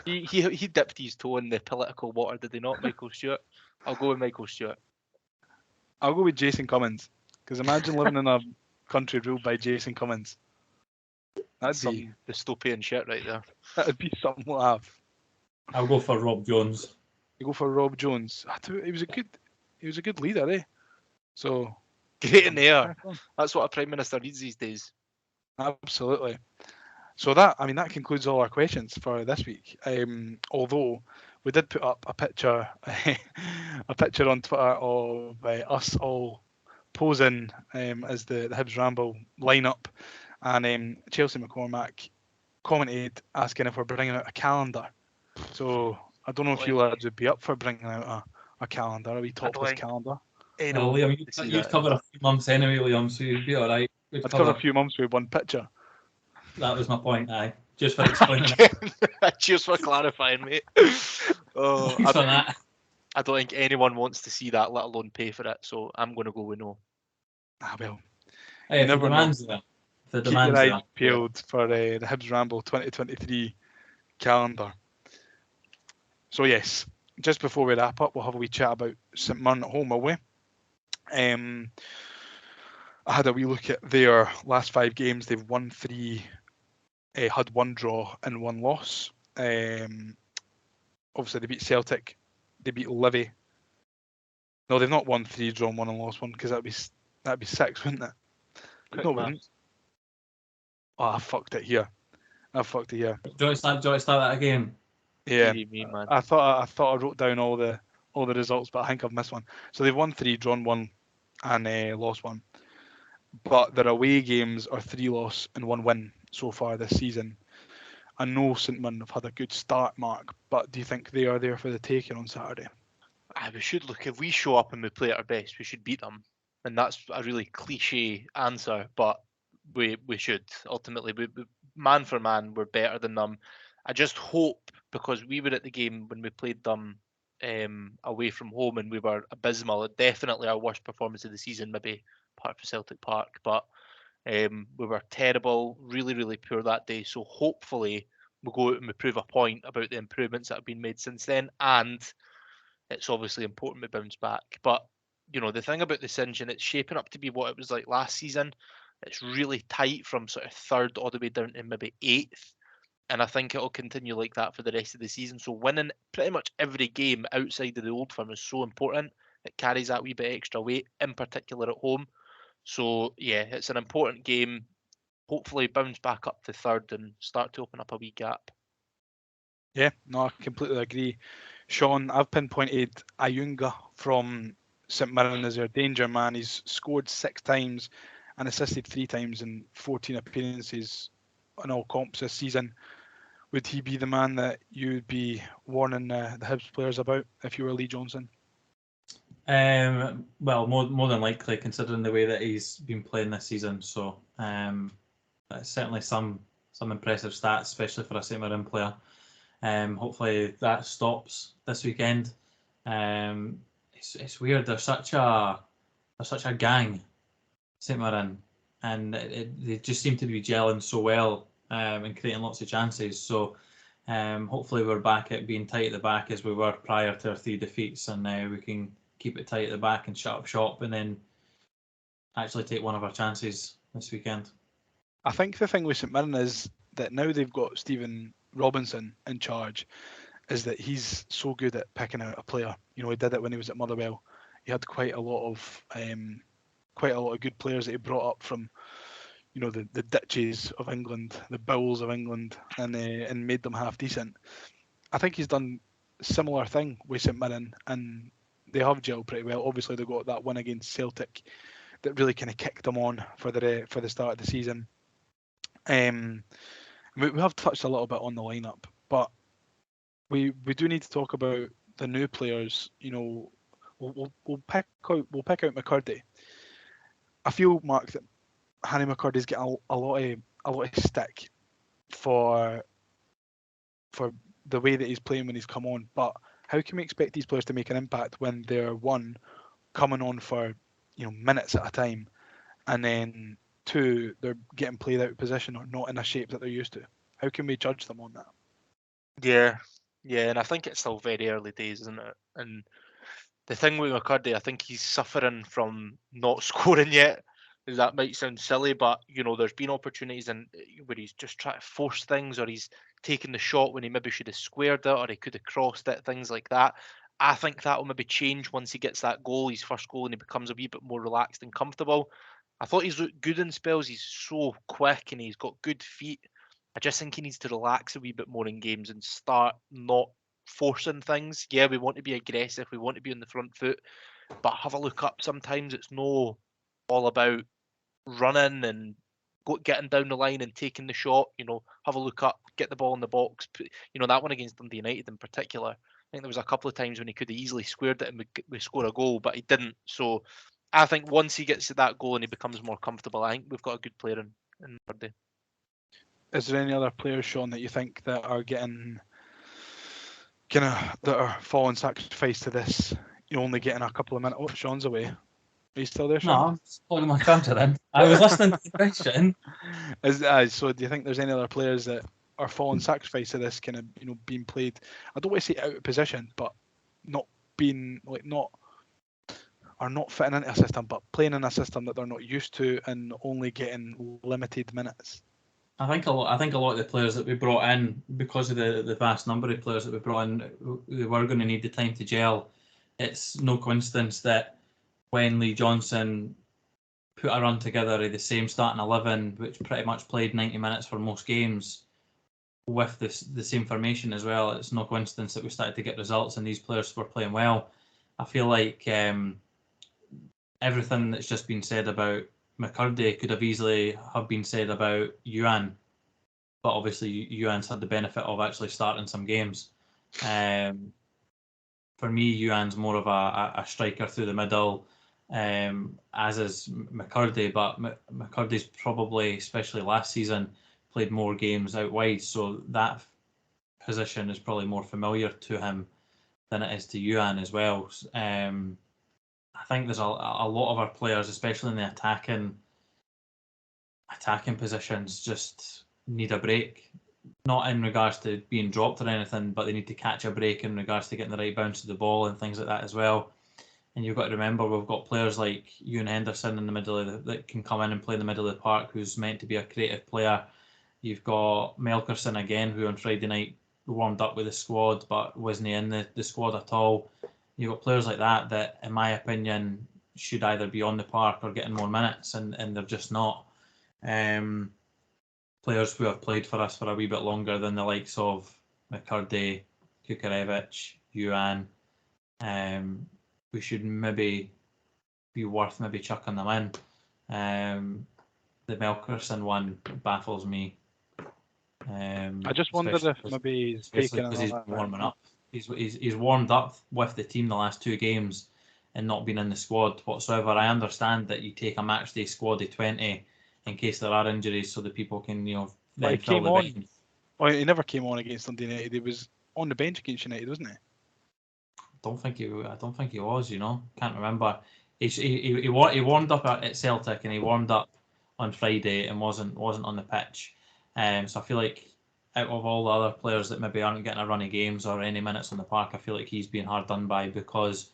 He dipped his toe in the political water, did he not, Michael Stewart? I'll go with Michael Stewart. I'll go with Jason Cummins, because imagine living in a country ruled by Jason Cummins. That'd be Some dystopian shit right there. That'd be something to have. I'll go for Rob Jones. You go for Rob Jones. He was a good leader, eh? So Great in the air. That's what a Prime Minister needs these days. Absolutely. So that concludes all our questions for this week. Although we did put up a picture on Twitter of us all posing as the Hibs Ramble lineup, and Chelsea McCormack commented asking if we're bringing out a calendar. So I don't know if you lads would be up for bringing out a calendar, a wee topless calendar. Well, Liam, you'd cover a few months anyway, Liam, so you'd be all right. I'd cover a few months with one picture. That was my point, aye. Just for explaining it. Cheers for clarifying, mate. Oh, I don't think anyone wants to see that, let alone pay for it. So I'm going to go with no. Well. Hey, if the demand's there. Keep your eyes peeled for the Hibs Ramble 2023 calendar. So yes, just before we wrap up, we'll have a wee chat about St Mirren at home, will we? I had a wee look at their last 5 games. They've won 3, had 1 draw and 1 loss. Obviously, they beat Celtic. They beat Livy. No, they've not won 3, drawn 1 and lost 1, because that'd be 6, wouldn't it? No, it wouldn't. Oh, I fucked it here. Do you want to start that again? Yeah, I thought I wrote down all the results, but I think I've missed one. So they've won 3, drawn 1, and lost 1. But their away games are 3 loss and 1 win so far this season. I know St Mirren have had a good start, Mark, but do you think they are there for the taking on Saturday? We should look. If we show up and we play at our best, we should beat them. And that's a really cliche answer, but we should. Ultimately, we man for man, we're better than them. I just hope, because we were at the game when we played them away from home and we were abysmal. Definitely our worst performance of the season, maybe apart from Celtic Park, but we were terrible, really, really poor that day. So hopefully we'll go out and we prove a point about the improvements that have been made since then. And it's obviously important we bounce back. But, you know, the thing about the Singeon, it's shaping up to be what it was like last season. It's really tight from sort of 3rd all the way down to maybe 8th. And I think it'll continue like that for the rest of the season. So winning pretty much every game outside of the Old Firm is so important. It carries that wee bit extra weight, in particular at home. So, yeah, it's an important game. hopefully bounce back up to third and start to open up a wee gap. Yeah, no, I completely agree. Shaun, I've pinpointed Ayunga from St Mirren as their danger man. He's scored 6 times and assisted 3 times in 14 appearances in all comps this season. Would he be the man that you would be warning the Hibs players about if you were Lee Johnson? Well, more than likely, considering the way that he's been playing this season. So that's certainly some impressive stats, especially for a St Mirren player. Hopefully that stops this weekend. It's weird. They're such a gang, St Mirren, and they just seem to be gelling so well and creating lots of chances. So hopefully we're back at being tight at the back as we were prior to our 3 defeats, and we can keep it tight at the back and shut up shop, and then actually take one of our chances this weekend. I think the thing with St Mirren is that now they've got Stephen Robinson in charge, is that he's so good at picking out a player. You know, he did it when he was at Motherwell. He had quite a lot of good players that he brought up from, you know, the ditches of England, the bowels of England, and made them half decent. I think he's done a similar thing with St Mirren, and they have gelled pretty well. Obviously, they got that win against Celtic that really kind of kicked them on for the start of the season. We have touched a little bit on the lineup, but we do need to talk about the new players. You know, we'll pick out McCurdy. I feel, Mark, that Harry McCurdy's getting a lot of stick for the way that he's playing when he's come on. But how can we expect these players to make an impact when they're, one, coming on for, you know, minutes at a time, and then 2, they're getting played out of position or not in a shape that they're used to? How can we judge them on that? Yeah, and I think it's still very early days, isn't it? And the thing with McCurdy, I think he's suffering from not scoring yet. That might sound silly, but you know, there's been opportunities where he's just trying to force things, or he's taking the shot when he maybe should have squared it, or he could have crossed it, things like that. I think that will maybe change once he gets that goal, his first goal, and he becomes a wee bit more relaxed and comfortable. I thought he's looked good in spells. He's so quick and he's got good feet. I just think he needs to relax a wee bit more in games and start not forcing things. Yeah, we want to be aggressive, we want to be on the front foot, but have a look up. Sometimes it's no all about running and getting down the line and taking the shot. You know, have a look up, get the ball in the box. You know, that one against Dundee United in particular, I think there was a couple of times when he could have easily squared it and we score a goal, but he didn't. So I think once he gets to that goal and he becomes more comfortable, I think we've got a good player in Murdy. Is there any other players, Shaun, that you think that are getting that are falling sacrifice to this? You're only getting a couple of minutes. Oh, Shaun's away. Are you still there, Shaun? No, I'm just plugging my counter in. I was listening to the question. So do you think there's any other players that are falling sacrifice to this kind of, you know, being played? I don't want to say out of position, but not being not fitting into a system, but playing in a system that they're not used to and only getting limited minutes. I think a lot of the players that we brought in, because of the vast number of players that we brought in, they were going to need the time to gel. It's no coincidence that when Lee Johnson put a run together of the same starting 11, which pretty much played 90 minutes for most games, with the same formation as well, it's no coincidence that we started to get results and these players were playing well. I feel like everything that's just been said about McCurdy could have easily have been said about Yuan, but obviously Yuan's had the benefit of actually starting some games. For me, Yuan's more of a striker through the middle, as is McCurdy, but McCurdy's probably, especially last season, played more games out wide, so that position is probably more familiar to him than it is to Yuan as well. I think there's a lot of our players, especially in the attacking positions, just need a break. Not in regards to being dropped or anything, but they need to catch a break in regards to getting the right bounce of the ball and things like that as well. And you've got to remember, we've got players like Ewan Henderson in the middle that can come in and play in the middle of the park, who's meant to be a creative player. You've got Melkerson again, who on Friday night warmed up with the squad, but wasn't in the squad at all. You've got players like that, in my opinion, should either be on the park or getting more minutes, and they're just not. players who have played for us for a wee bit longer than the likes of McCurdy, Kukarevich, Yuan. We should maybe be worth maybe chucking them in. The Melkerson one baffles me. I just wonder if maybe he's taking because he's warming up. He's warmed up with the team the last 2 games and not been in the squad whatsoever. I understand that you take a match day squad of 20 in case there are injuries, so that people can then fill the bench. Well, he never came on against Dundee United. He was on the bench against United, wasn't he? I don't think he was. Can't remember. He warmed up at Celtic and he warmed up on Friday and wasn't on the pitch. So I feel like out of all the other players that maybe aren't getting a run of games or any minutes on the park, I feel like he's being hard done by, because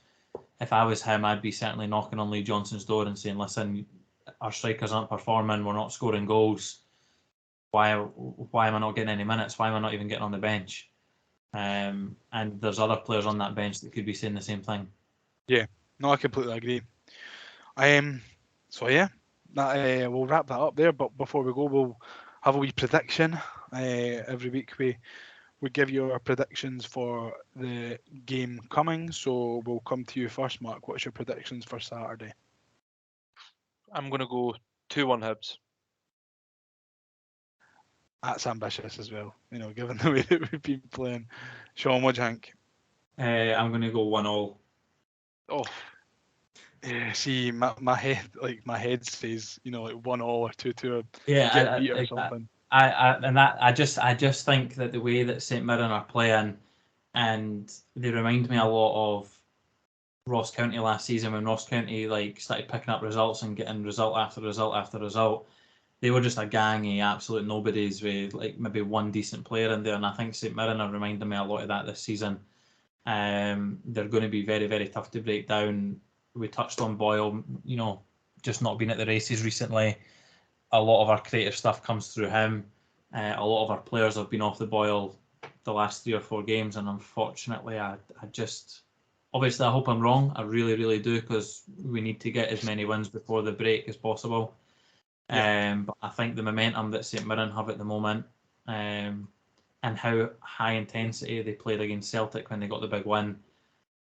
if I was him, I'd be certainly knocking on Lee Johnson's door and saying, listen, our strikers aren't performing, we're not scoring goals. Why am I not getting any minutes? Why am I not even getting on the bench? And there's other players on that bench that could be saying the same thing. Yeah, no, I completely agree. So yeah, we'll wrap that up there. But before we go, we'll have a wee prediction. Every week we give you our predictions for the game coming. So we'll come to you first, Mark. What's your predictions for Saturday? I'm going to go 2-1 Hibs. That's ambitious as well, given the way that we've been playing. Shaun, what do you think? I'm going to go 1-1. Oh, yeah. See, my head says, like 1-1 or 2-2. Yeah, beat or something. I just think that the way that St Mirren are playing, and they remind me a lot of Ross County last season, when Ross County started picking up results and getting result after result after result. They were just a gang of absolute nobodies with maybe one decent player in there, and I think St Mirren are reminding me a lot of that this season. They're going to be very, very tough to break down. We touched on Boyle, just not being at the races recently. A lot of our creative stuff comes through him. A lot of our players have been off the boil the last 3 or 4 games, and unfortunately, obviously I hope I'm wrong. I really, really do, because we need to get as many wins before the break as possible. Yeah. But I think the momentum that St Mirren have at the moment, and how high intensity they played against Celtic when they got the big win,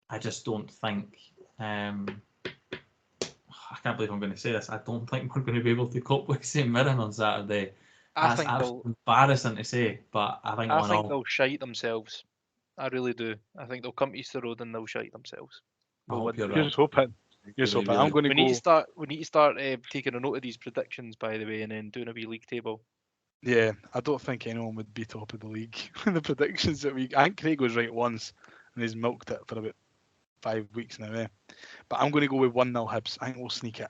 I just don't think. I can't believe I'm going to say this. I don't think we're going to be able to cope with St Mirren on Saturday. That's embarrassing to say, but I think they'll shite themselves. I really do. I think they'll come to Easter Road and they'll shite themselves. You're just hoping. I'm going to go. We need to start taking a note of these predictions, by the way, and then doing a wee league table. Yeah, I don't think anyone would be top of the league. The predictions that I think Craig was right once, and he's milked it for about 5 weeks now. But I'm going to go with 1-0 Hibs. I think we'll sneak it.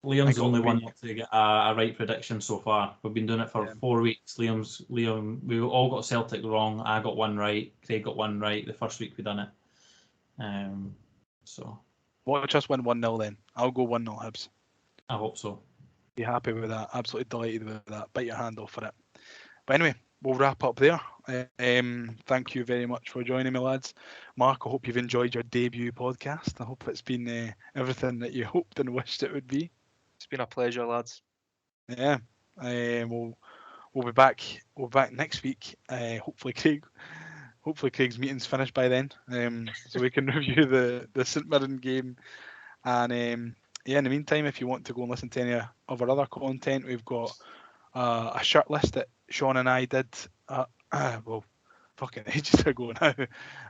Liam's the only one to get a right prediction so far. We've been doing it for 4 weeks. Liam, we all got Celtic wrong. I got one right. Craig got one right the first week we done it. So watch us win 1-0 then. I'll go 1-0 Hibs. I hope so. Be happy with that. Absolutely delighted with that. Bite your hand off for it. But anyway, we'll wrap up there. Thank you very much for joining me, lads. Marc, I hope you've enjoyed your debut podcast. I hope it's been everything that you hoped and wished it would be. It's been a pleasure, lads. Yeah. We'll be back. We'll be back next week. Hopefully Craig's meeting's finished by then, so we can review the St Mirren game. And in the meantime, if you want to go and listen to any of our other content, we've got a shirt list that Shaun and I did fucking ages ago now,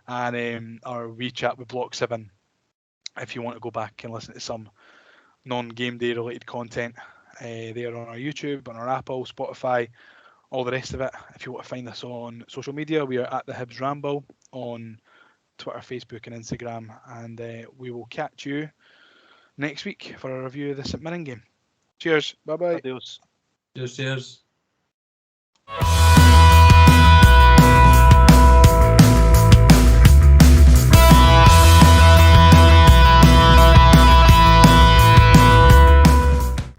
and our wee chat with Block 7. If you want to go back and listen to some non-game day related content, they're on our YouTube, on our Apple, Spotify, all the rest of it. If you want to find us on social media, we are at the Hibs Ramble on Twitter, Facebook and Instagram, and we will catch you next week for a review of the St Mirren game. Cheers. Bye bye. Adios. Cheers.